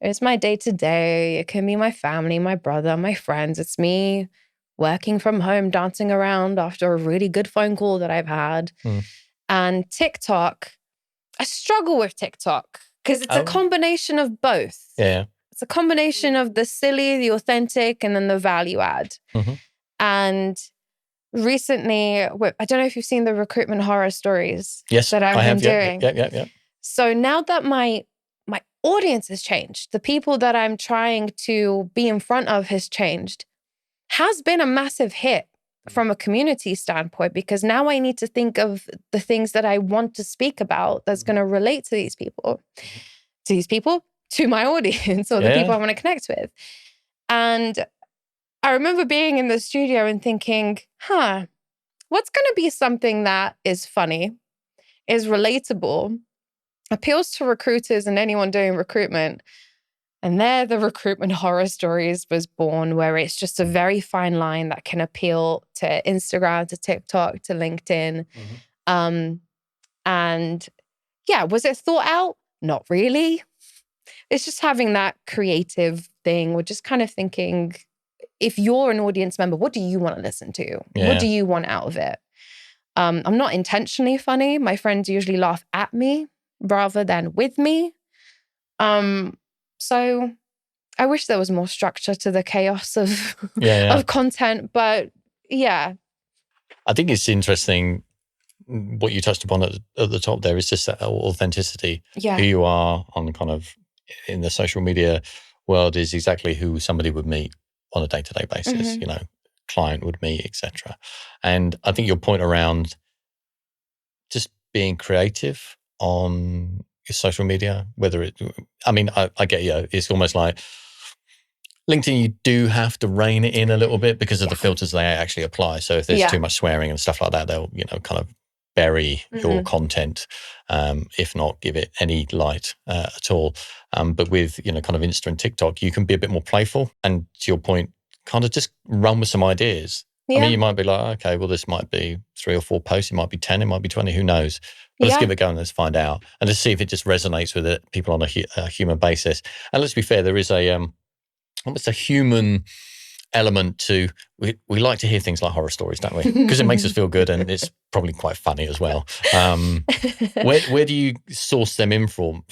It's my day-to-day. It can be my family, my brother, my friends. It's me working from home, dancing around after a really good phone call that I've had. And TikTok, I struggle with TikTok because it's a combination of both. Yeah. It's a combination of the silly, the authentic, and then the value add. And recently, I don't know if you've seen the recruitment horror stories Yes, that I've I been have. doing. Yeah. So now that my audience has changed, the people that I'm trying to be in front of has changed, has been a massive hit from a community standpoint, because now I need to think of the things that I want to speak about that's going to relate to these people, to my audience, or the people I want to connect with. And I remember being in the studio and thinking, what's going to be something that is funny, is relatable, appeals to recruiters and anyone doing recruitment. And there, the recruitment horror stories was born, where it's just a very fine line that can appeal to Instagram, to TikTok, to LinkedIn. And yeah, was it thought out? Not really. It's just having that creative thing. We're just kind of thinking, if you're an audience member, what do you want to listen to? Yeah. What do you want out of it? I'm not intentionally funny. My friends usually laugh at me rather than with me. So I wish there was more structure to the chaos of of content, but yeah. I think it's interesting what you touched upon at the top there is just that authenticity. Yeah. Who you are on kind of in the social media world is exactly who somebody would meet on a day-to-day basis, you know, client would meet, etc. And I think your point around just being creative on your social media, I get you. It's almost like LinkedIn, you do have to rein it in a little bit because of the filters they actually apply. So if there's too much swearing and stuff like that, they'll, kind of bury your content, if not give it any light at all. But with, kind of Insta and TikTok, you can be a bit more playful and, to your point, kind of just run with some ideas. Yeah. I mean, you might be like, okay, well, this might be 3 or 4 posts. It might be 10, it might be 20, who knows? But let's give it a go and let's find out. And let's see if it just resonates with people on a human basis. And let's be fair, there is almost a human element to, we like to hear things like horror stories, don't we? Because it makes us feel good and it's probably quite funny as well. Where do you source them in from?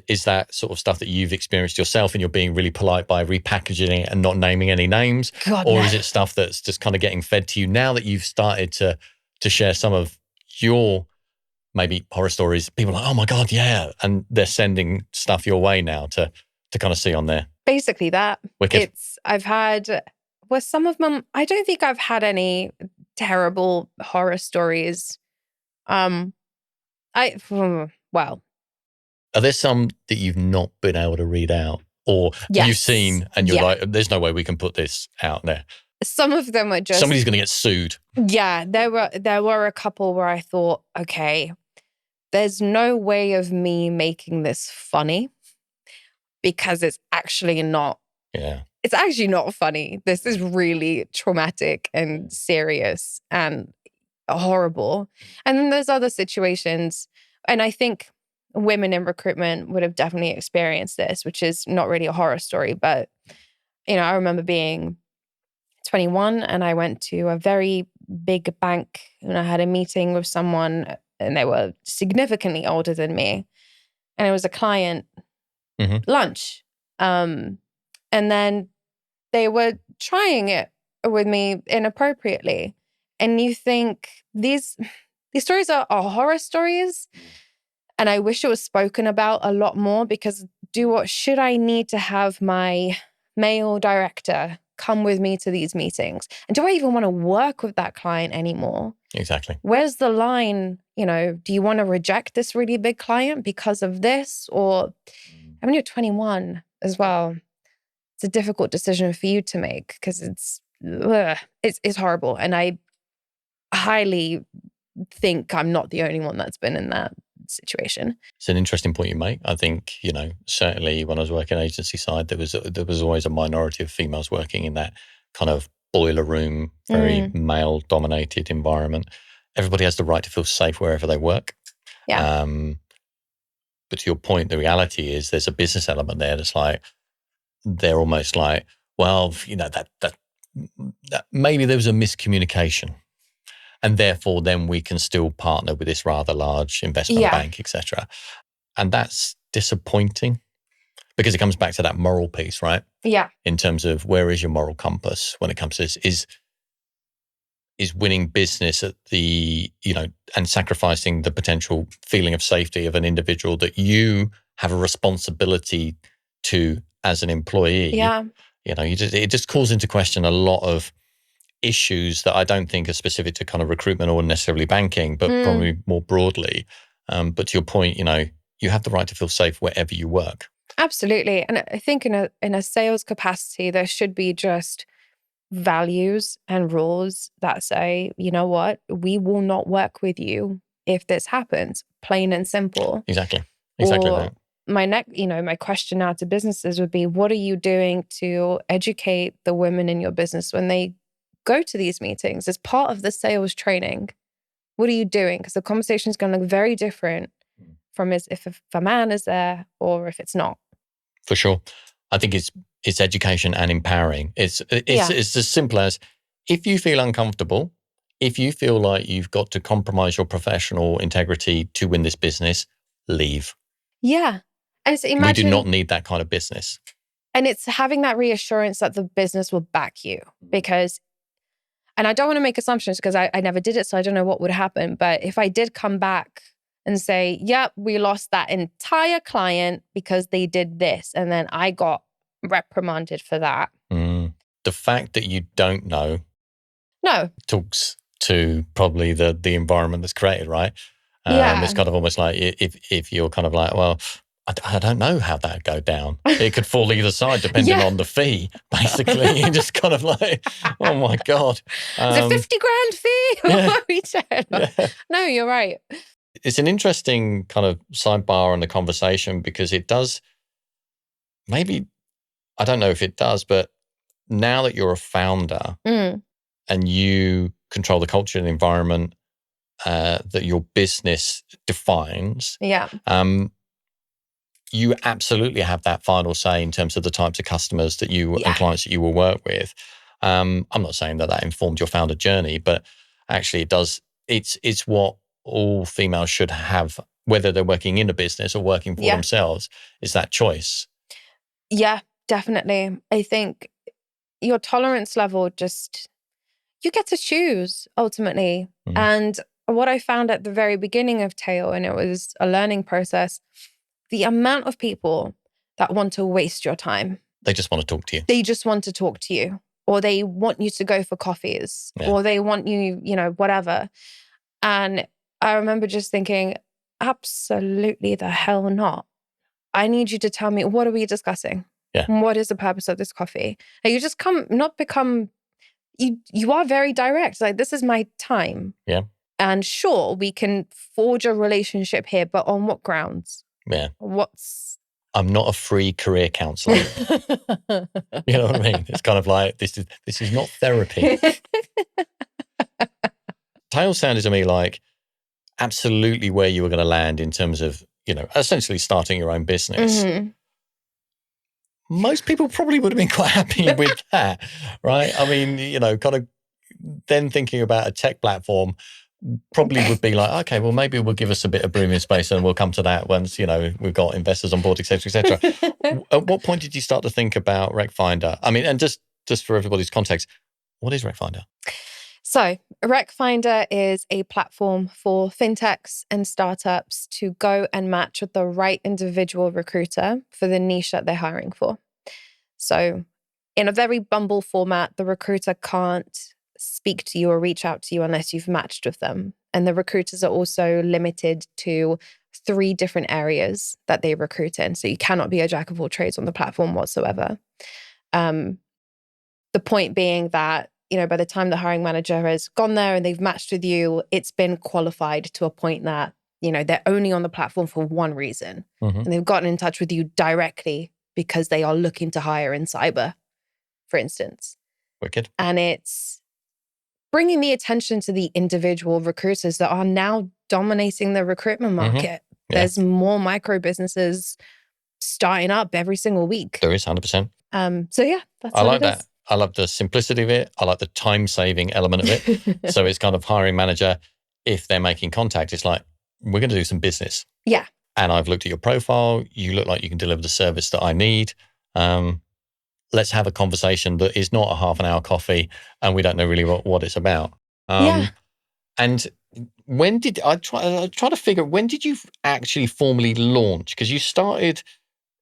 Is that sort of stuff that you've experienced yourself and you're being really polite by repackaging it and not naming any names? Is it stuff that's just kind of getting fed to you now that you've started to share some of your maybe horror stories? People are like, oh my God, yeah. And they're sending stuff your way now to kind of see on there. Basically that. Wicked. I've had, some of them, I don't think I've had any terrible horror stories. Are there some that you've not been able to read out or you've seen and you're like, there's no way we can put this out there? Some of them are just... Somebody's going to get sued. Yeah, there were a couple where I thought, okay, there's no way of me making this funny because it's actually not. Yeah. It's actually not funny. This is really traumatic and serious and horrible. And then there's other situations, and I think women in recruitment would have definitely experienced this, which is not really a horror story, but I remember being 21 and I went to a very big bank and I had a meeting with someone and they were significantly older than me. And it was a client lunch. And then they were trying it with me inappropriately. And you think these stories are horror stories. And I wish it was spoken about a lot more, because should I need to have my male director come with me to these meetings? And do I even want to work with that client anymore? Exactly. Where's the line? Do you want to reject this really big client because of this? Or, you're 21 as well. It's a difficult decision for you to make because it's horrible. And I highly think I'm not the only one that's been in that situation. It's an interesting point you make. I think, certainly when I was working agency side, there was always a minority of females working in that kind of boiler room, very male dominated environment. Everybody has the right to feel safe wherever they work. Yeah. But to your point, the reality is there's a business element there that's like, they're almost like, well, that maybe there was a miscommunication. And therefore, then we can still partner with this rather large investment bank, etc. And that's disappointing because it comes back to that moral piece, right? Yeah. In terms of where is your moral compass when it comes to this? is winning business at the, and sacrificing the potential feeling of safety of an individual that you have a responsibility to as an employee. Yeah. It just calls into question a lot of issues that I don't think are specific to kind of recruitment or necessarily banking, but probably more broadly. But to your point, you have the right to feel safe wherever you work. Absolutely. And I think in a sales capacity, there should be just values and rules that say, you know what, we will not work with you if this happens, plain and simple. Exactly or that. My question now to businesses would be, what are you doing to educate the women in your business when they go to these meetings as part of the sales training? What are you doing? Because the conversation is going to look very different from if a man is there or if it's not. For sure. I think it's education and empowering. It's as simple as, if you feel uncomfortable, if you feel like you've got to compromise your professional integrity to win this business, leave. Yeah. And so we do not need that kind of business. And it's having that reassurance that the business will back you, because, and I don't want to make assumptions because I never did it, so I don't know what would happen. But if I did come back and say, yep, we lost that entire client because they did this, and then I got reprimanded for that. The fact that you don't know talks to probably the environment that's created, right? It's kind of almost like if you're kind of like, well, I don't know how that'd go down. It could fall either side depending on the fee, basically. You're just kind of like, oh my God. It's a 50 grand fee? Yeah. No, you're right. It's an interesting kind of sidebar on the conversation, because it does, maybe, I don't know if it does, but now that you're a founder and you control the culture and the environment that your business defines, you absolutely have that final say in terms of the types of customers that you and clients that you will work with. I'm not saying that informed your founder journey, but actually it does. It's what all females should have, whether they're working in a business or working for themselves, is that choice. Yeah, definitely. I think your tolerance level, you get to choose ultimately. And what I found at the very beginning of Tail, and it was a learning process, the amount of people that want to waste your time. They just want to talk to you. They just want to talk to you, or they want you to go for coffees, or they want you, whatever. And I remember just thinking, absolutely the hell not. I need you to tell me, what are we discussing? Yeah. What is the purpose of this coffee? And you just you are very direct. Like, this is my time. Yeah. And sure, we can forge a relationship here, but on what grounds? Yeah. I'm not a free career counselor. You know what I mean? It's kind of like, this is not therapy. Tail sounded to me like absolutely where you were going to land in terms of, essentially starting your own business. Most people probably would have been quite happy with that, right? I mean, kind of then thinking about a tech platform probably would be like, okay, well, maybe we'll give us a bit of breathing space and we'll come to that once, we've got investors on board, et cetera, et cetera. At what point did you start to think about Recfindr? I mean, and just for everybody's context, what is Recfindr? So Recfindr is a platform for fintechs and startups to go and match with the right individual recruiter for the niche that they're hiring for. So in a very Bumble format, the recruiter can't speak to you or reach out to you unless you've matched with them. And the recruiters are also limited to 3 different areas that they recruit in. So you cannot be a jack of all trades on the platform whatsoever. The point being that, by the time the hiring manager has gone there and they've matched with you, it's been qualified to a point that, they're only on the platform for one reason. And they've gotten in touch with you directly because they are looking to hire in cyber, for instance. Wicked. And it's bringing the attention to the individual recruiters that are now dominating the recruitment market. There's more micro businesses starting up every single week. There is 100%. So yeah, that's I what like it that. is. I love the simplicity of it. I like the time-saving element of it. So it's kind of hiring manager, if they're making contact, it's like, we're going to do some business. Yeah. And I've looked at your profile. You look like you can deliver the service that I need. Let's have a conversation that is not a half an hour coffee and we don't know really what it's about. Yeah. And when did I try to figure, when did you actually formally launch? Because you started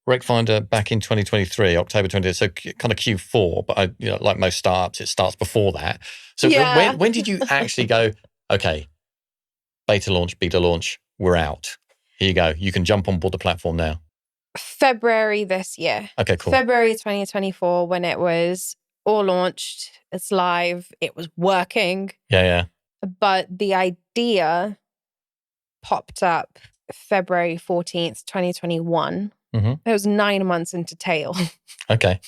Recfindr back in 2023, October 20, so kind of Q4, but like most startups, it starts before that. So Yeah. when did you actually go, okay, beta launch, we're out. Here you go. You can jump on board the platform now. February this year. Okay, cool. February 2024, when it was all launched, it's live, it was working. Yeah. But the idea popped up February 14th, 2021. Mm-hmm. It was 9 months into tail. Okay.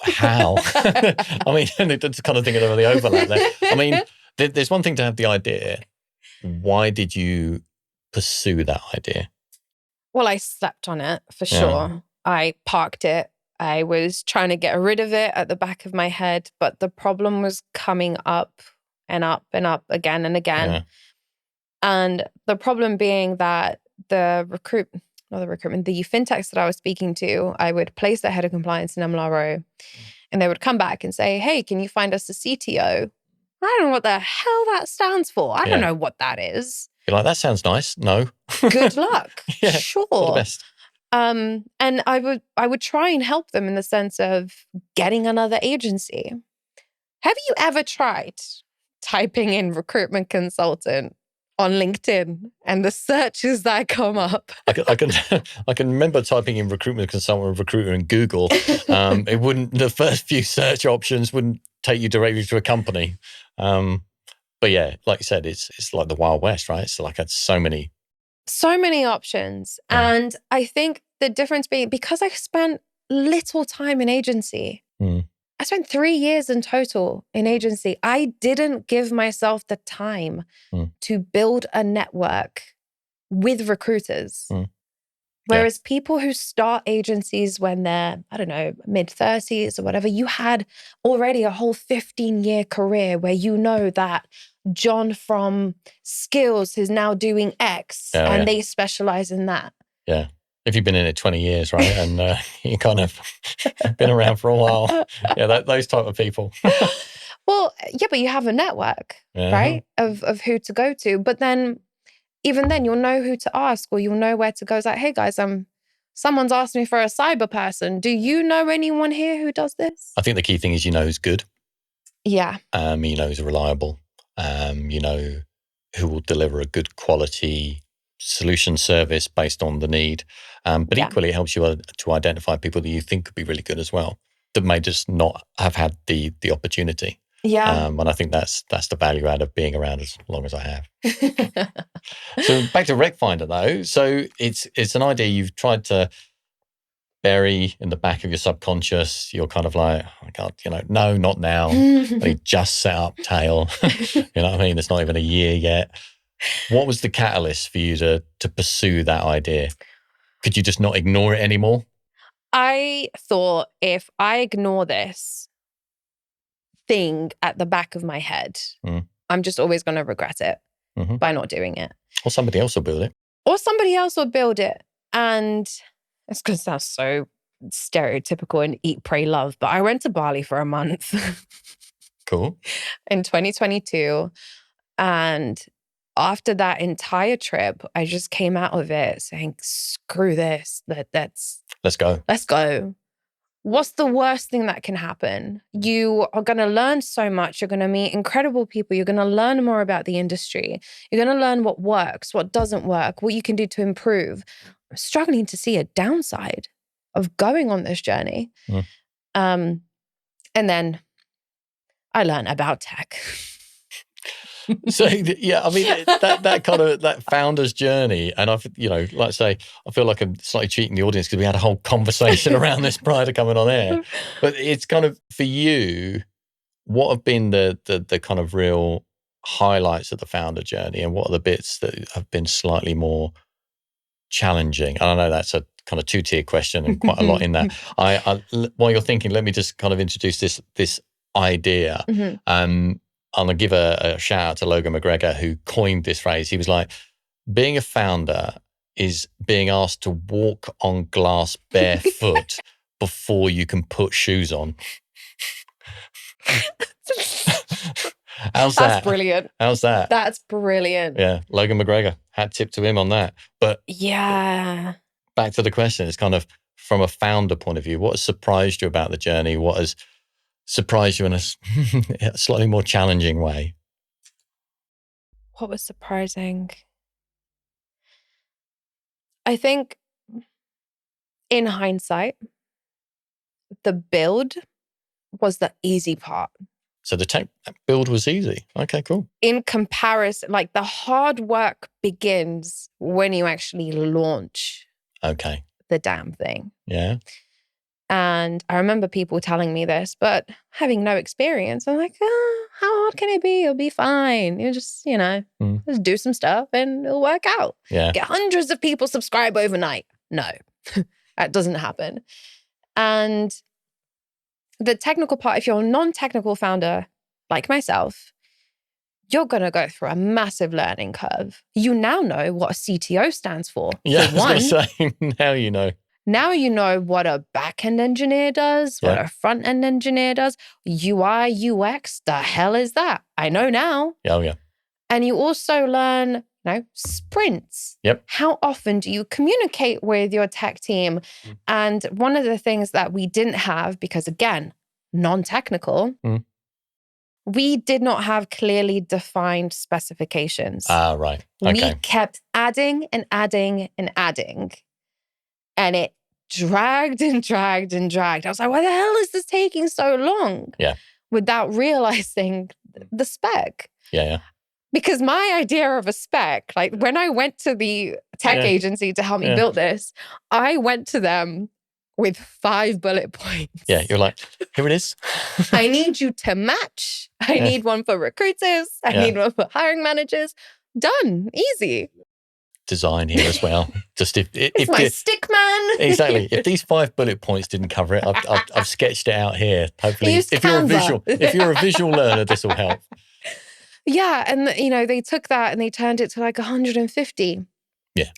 How? I mean, it's kind of thinking of the overlap there. I mean, there's one thing to have the idea. Why did you pursue that idea? Well, I slept on it for sure. I parked it. I was trying to get rid of it at the back of my head, but the problem was coming up and up and up again and again. Yeah. And the problem being that the fintechs that I was speaking to, I would place the head of compliance in MLRO and they would come back and say, hey, can you find us a CTO? I don't know what the hell that stands for. I don't know what that is. You're like, that sounds nice. No. Good luck. Sure. All the best. And I would try and help them in the sense of getting another agency. Have you ever tried typing in recruitment consultant on LinkedIn and the searches that come up? I can remember typing in recruitment consultant, recruiter in Google. It wouldn't. The first few search options wouldn't take you directly to a company. But yeah, like you said, it's like the Wild West, right? It's like it's so many options, and I think the difference being because I spent little time in agency. I spent 3 years in total in agency. I didn't give myself the time to build a network with recruiters. Whereas people who start agencies when they're, I don't know, mid-30s or whatever, you had already a whole 15-year career where you know that John from Skills is now doing X and they specialize in that. Yeah. If you've been in it 20 years, right? And you kind of been around for a while. Yeah, those type of people. Well, yeah, but you have a network, right? Of who to go to. But then, even then, you'll know who to ask or you'll know where to go. It's like, hey guys, someone's asked me for a cyber person. Do you know anyone here who does this? I think the key thing is you know who's good. Yeah. You know who's reliable. You know who will deliver a good quality solution service based on the need. But equally, it helps you to identify people that you think could be really good as well, that may just not have had the opportunity. Yeah. And I think that's the value add of being around as long as I have. So back to Recfindr though. So it's an idea you've tried to bury in the back of your subconscious. You're kind of like, oh my God, no, not now. They just set up Tail. You know what I mean? It's not even a year yet. What was the catalyst for you to pursue that idea? Could you just not ignore it anymore? I thought if I ignore this thing at the back of my head, I'm just always going to regret it by not doing it. Or somebody else will build it. And it's going to sound so stereotypical and eat, pray, love, but I went to Bali for a month. Cool. In 2022. And after that entire trip, I just came out of it saying, screw this. Let's go. What's the worst thing that can happen? You are going to learn so much. You're going to meet incredible people. You're going to learn more about the industry. You're going to learn what works, what doesn't work, what you can do to improve. I'm struggling to see a downside of going on this journey. And then I learned about tech. So yeah, I mean that kind of that founder's journey, and I've like I say, I feel like I'm slightly cheating the audience because we had a whole conversation around this prior to coming on air. But it's kind of for you, what have been the kind of real highlights of the founder journey, and what are the bits that have been slightly more challenging? And I know that's a kind of 2-tier question and quite a lot in that. I while you're thinking, let me just kind of introduce this idea. I'm going to give a shout out to Logan McGregor, who coined this phrase. He was like, being a founder is being asked to walk on glass barefoot before you can put shoes on. How's That's that? brilliant. How's that? That's brilliant. Yeah, Logan McGregor, hat tip to him on that. But Yeah. back to the question, it's kind of from a founder point of view, what has surprised you about the journey? What has surprised you in a slightly more challenging way? What was surprising? I think in hindsight, the build was the easy part. So the tech build was easy. Okay, cool. In comparison, like the hard work begins when you actually launch Okay. the damn thing. Yeah. And I remember people telling me this, but having no experience, I'm like, how hard can it be? It'll be fine. You just, just do some stuff and it'll work out. Yeah. Get hundreds of people subscribe overnight. No, that doesn't happen. And the technical part, if you're a non-technical founder like myself, you're going to go through a massive learning curve. You now know what a CTO stands for. Yeah, For I was going to say, now you know. Now you know what a back-end engineer does, what a front-end engineer does. UI, UX, the hell is that? I know now. Oh, yeah. And you also learn, sprints. Yep. How often do you communicate with your tech team? And one of the things that we didn't have, because again, non-technical, we did not have clearly defined specifications. Right. Okay. We kept adding and adding and adding. And it dragged and dragged and dragged. I was like, why the hell is this taking so long? Yeah. Without realizing the spec. Yeah. Because my idea of a spec, like when I went to the tech agency to help me build this, I went to them with 5 bullet points. Yeah, you're like, here it is. I need you to match. I need one for recruiters. I need one for hiring managers. Done. Easy. Design here as well. Just if my stick man. Exactly. If these 5 bullet points didn't cover it, I've sketched it out here. Hopefully, if you're a visual learner, this will help. Yeah, and they took that and they turned it to like 150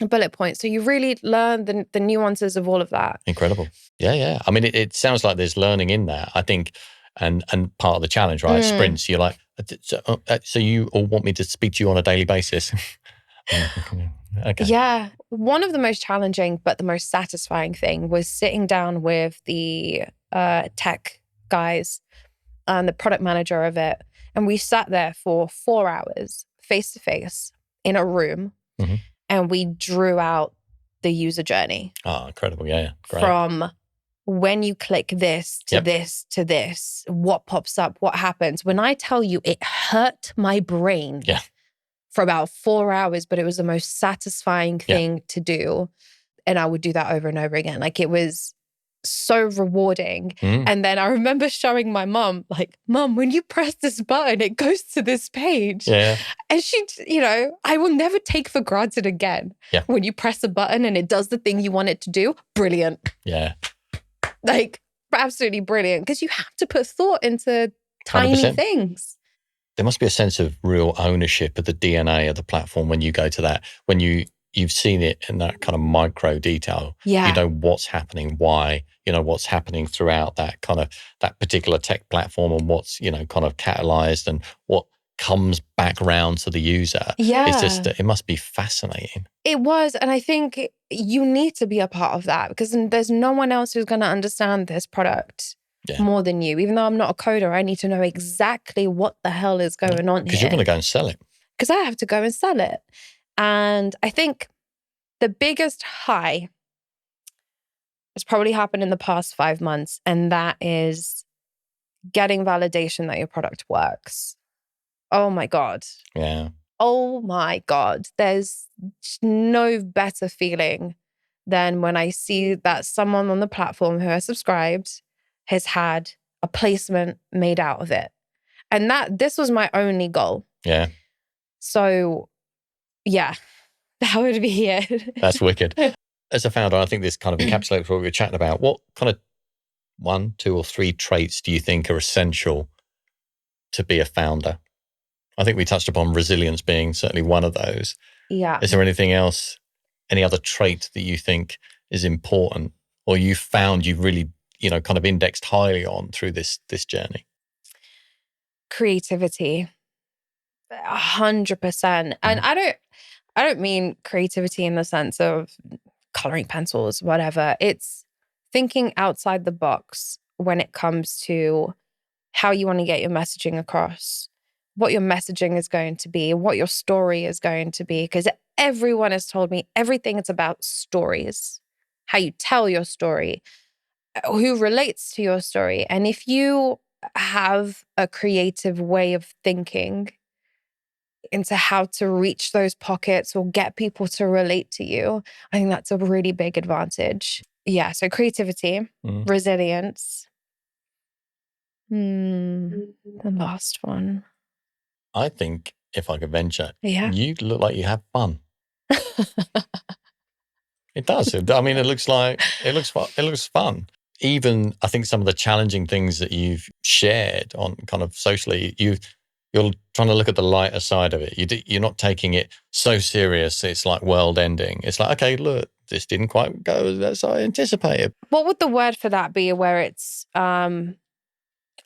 bullet points. So you really learn the nuances of all of that. Incredible. Yeah. I mean, it sounds like there's learning in that, I think, and part of the challenge, right? Sprints. You're like, so you all want me to speak to you on a daily basis? Okay. Yeah. One of the most challenging but the most satisfying thing was sitting down with the tech guys and the product manager of it. And we sat there for 4 hours face to face in a room and we drew out the user journey. Oh, incredible. Yeah. Great. From when you click this to this to this, what pops up, what happens. When I tell you it hurt my brain. Yeah. For about 4 hours, but it was the most satisfying thing to do. And I would do that over and over again. Like it was so rewarding. And then I remember showing my mom, like, Mom, when you press this button, it goes to this page. Yeah. And she, I will never take for granted again. Yeah. When you press a button and it does the thing you want it to do, brilliant. Yeah. Like absolutely brilliant. Because you have to put thought into tiny 100%. things. There must be a sense of real ownership of the DNA of the platform when you go to that, when you've seen it in that kind of micro detail. Yeah. You know what's happening, why, what's happening throughout that particular tech platform and what's, kind of catalyzed and what comes back around to the user. Yeah. It's just, it must be fascinating. It was. And I think you need to be a part of that because there's no one else who's going to understand this product. More than you. Even though I'm not a coder, I need to know exactly what the hell is going on here. Because you're going to go and sell it. Because I have to go and sell it. And I think the biggest high has probably happened in the past 5 months. And that is getting validation that your product works. Oh my God. Yeah. Oh my God. There's no better feeling than when I see that someone on the platform who has subscribed has had a placement made out of it. And this was my only goal. Yeah. So, yeah, that would be it. That's wicked. As a founder, I think this kind of encapsulates what we were chatting about. What kind of 1, 2, or 3 traits do you think are essential to be a founder? I think we touched upon resilience being certainly one of those. Yeah. Is there anything else, any other trait that you think is important or you found you've really kind of indexed highly on through this journey? Creativity. 100%. And I don't mean creativity in the sense of coloring pencils, whatever. It's thinking outside the box when it comes to how you want to get your messaging across, what your messaging is going to be, what your story is going to be. Because everyone has told me everything is about stories, how you tell your story, who relates to your story. And if you have a creative way of thinking into how to reach those pockets or get people to relate to you, I think that's a really big advantage. Yeah, so creativity, resilience. The last one. I think if I could venture, Yeah. you look like you have fun. It does. I mean, it looks fun. Even I think some of the challenging things that you've shared on kind of socially, you're trying to look at the lighter side of it. You're not taking it so serious. It's like world ending. It's like, okay, look, this didn't quite go as I anticipated. What would the word for that be? Where it's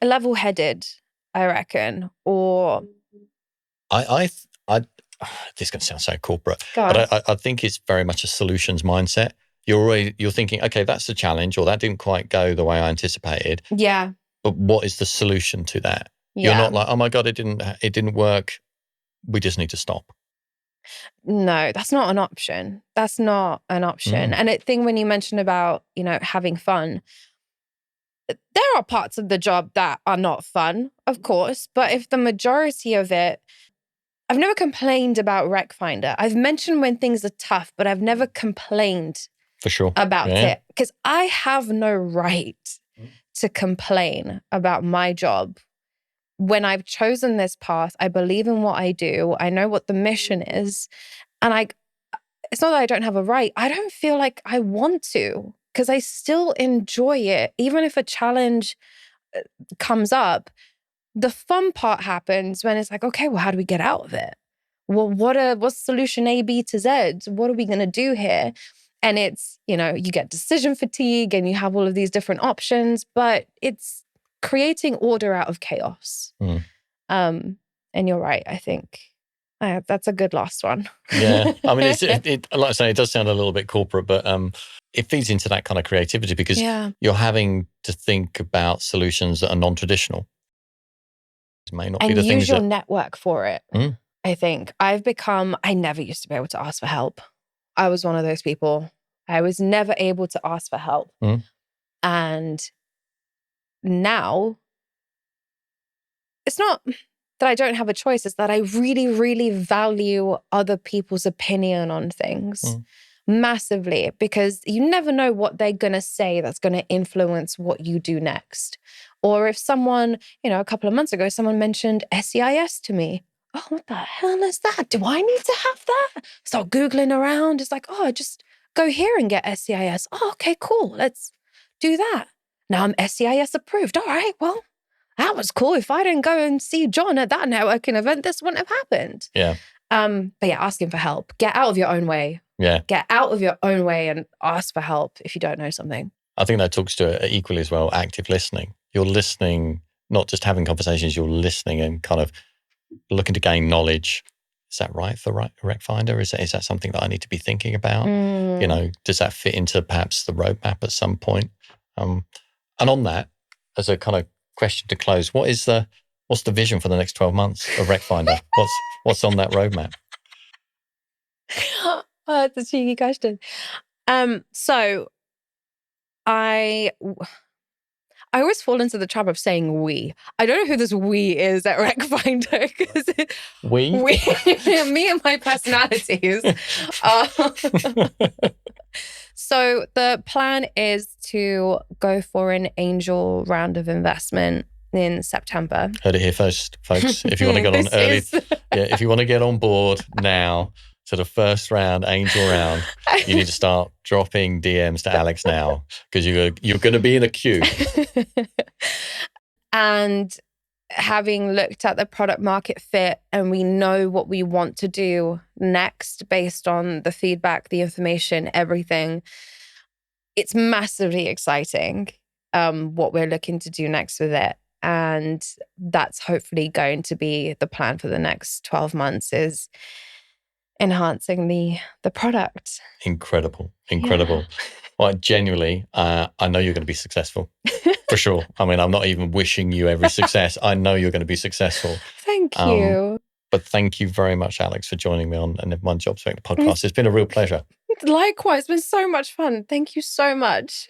level-headed, I reckon, or this is going to sound so corporate, Go on. but I think it's very much a solutions mindset. You're thinking, okay, that's the challenge, or that didn't quite go the way I anticipated. Yeah. But what is the solution to that? Yeah. You're not like, oh my God, it didn't work. We just need to stop. No, that's not an option. That's not an option. And I think when you mentioned about, having fun, there are parts of the job that are not fun, of course. But if the majority of it, I've never complained about Recfindr. I've mentioned when things are tough, but I've never complained For sure. about it. Because I have no right to complain about my job. When I've chosen this path, I believe in what I do. I know what the mission is. And it's not that I don't have a right. I don't feel like I want to, because I still enjoy it. Even if a challenge comes up, the fun part happens when it's like, okay, well, how do we get out of it? Well, what's solution A, B to Z? What are we going to do here? And it's, you get decision fatigue and you have all of these different options, but it's creating order out of chaos. And you're right, I think. That's a good last one. Yeah. I mean, it like I say, it does sound a little bit corporate, but it feeds into that kind of creativity because you're having to think about solutions that are non-traditional. It may not be the things use your network for it. I think I never used to be able to ask for help. I was one of those people. I was never able to ask for help. And now it's not that I don't have a choice. It's that I really, really value other people's opinion on things massively, because you never know what they're going to say that's going to influence what you do next. Or if someone, a couple of months ago, someone mentioned SEIS to me. Oh, what the hell is that? Do I need to have that? Start Googling around. It's like, oh, just go here and get SEIS. Oh, okay, cool. Let's do that. Now I'm SEIS approved. All right, well, that was cool. If I didn't go and see John at that networking event, this wouldn't have happened. Yeah. But yeah, asking for help. Get out of your own way. Yeah. Get out of your own way and ask for help if you don't know something. I think that talks to equally as well, active listening. You're listening, not just having conversations, you're listening and kind of looking to gain knowledge. Is that right for Recfindr? Is that something that I need to be thinking about? Does that fit into perhaps the roadmap at some point? And on that, as a kind of question to close, what's the vision for the next 12 months of Recfindr? What's on that roadmap? Oh, that's a cheeky question. So I always fall into the trap of saying we. I don't know who this we is at Recfindr. We? Me and my personalities. So the plan is to go for an angel round of investment in September. Heard it here first, folks. If you want to get on early, if you want to get on board now to the first round, angel round, you need to start dropping DMs to Alex now, because you're going to be in a queue. And having looked at the product market fit, and we know what we want to do next based on the feedback, the information, everything, it's massively exciting what we're looking to do next with it. And that's hopefully going to be the plan for the next 12 months, is enhancing the product. Incredible. Yeah. Well, genuinely, I know you're going to be successful for sure. I mean, I'm not even wishing you every success. I know you're going to be successful. Thank you. But thank you very much, Alex, for joining me on the One Job Spec podcast. It's been a real pleasure. Likewise, it's been so much fun. Thank you so much.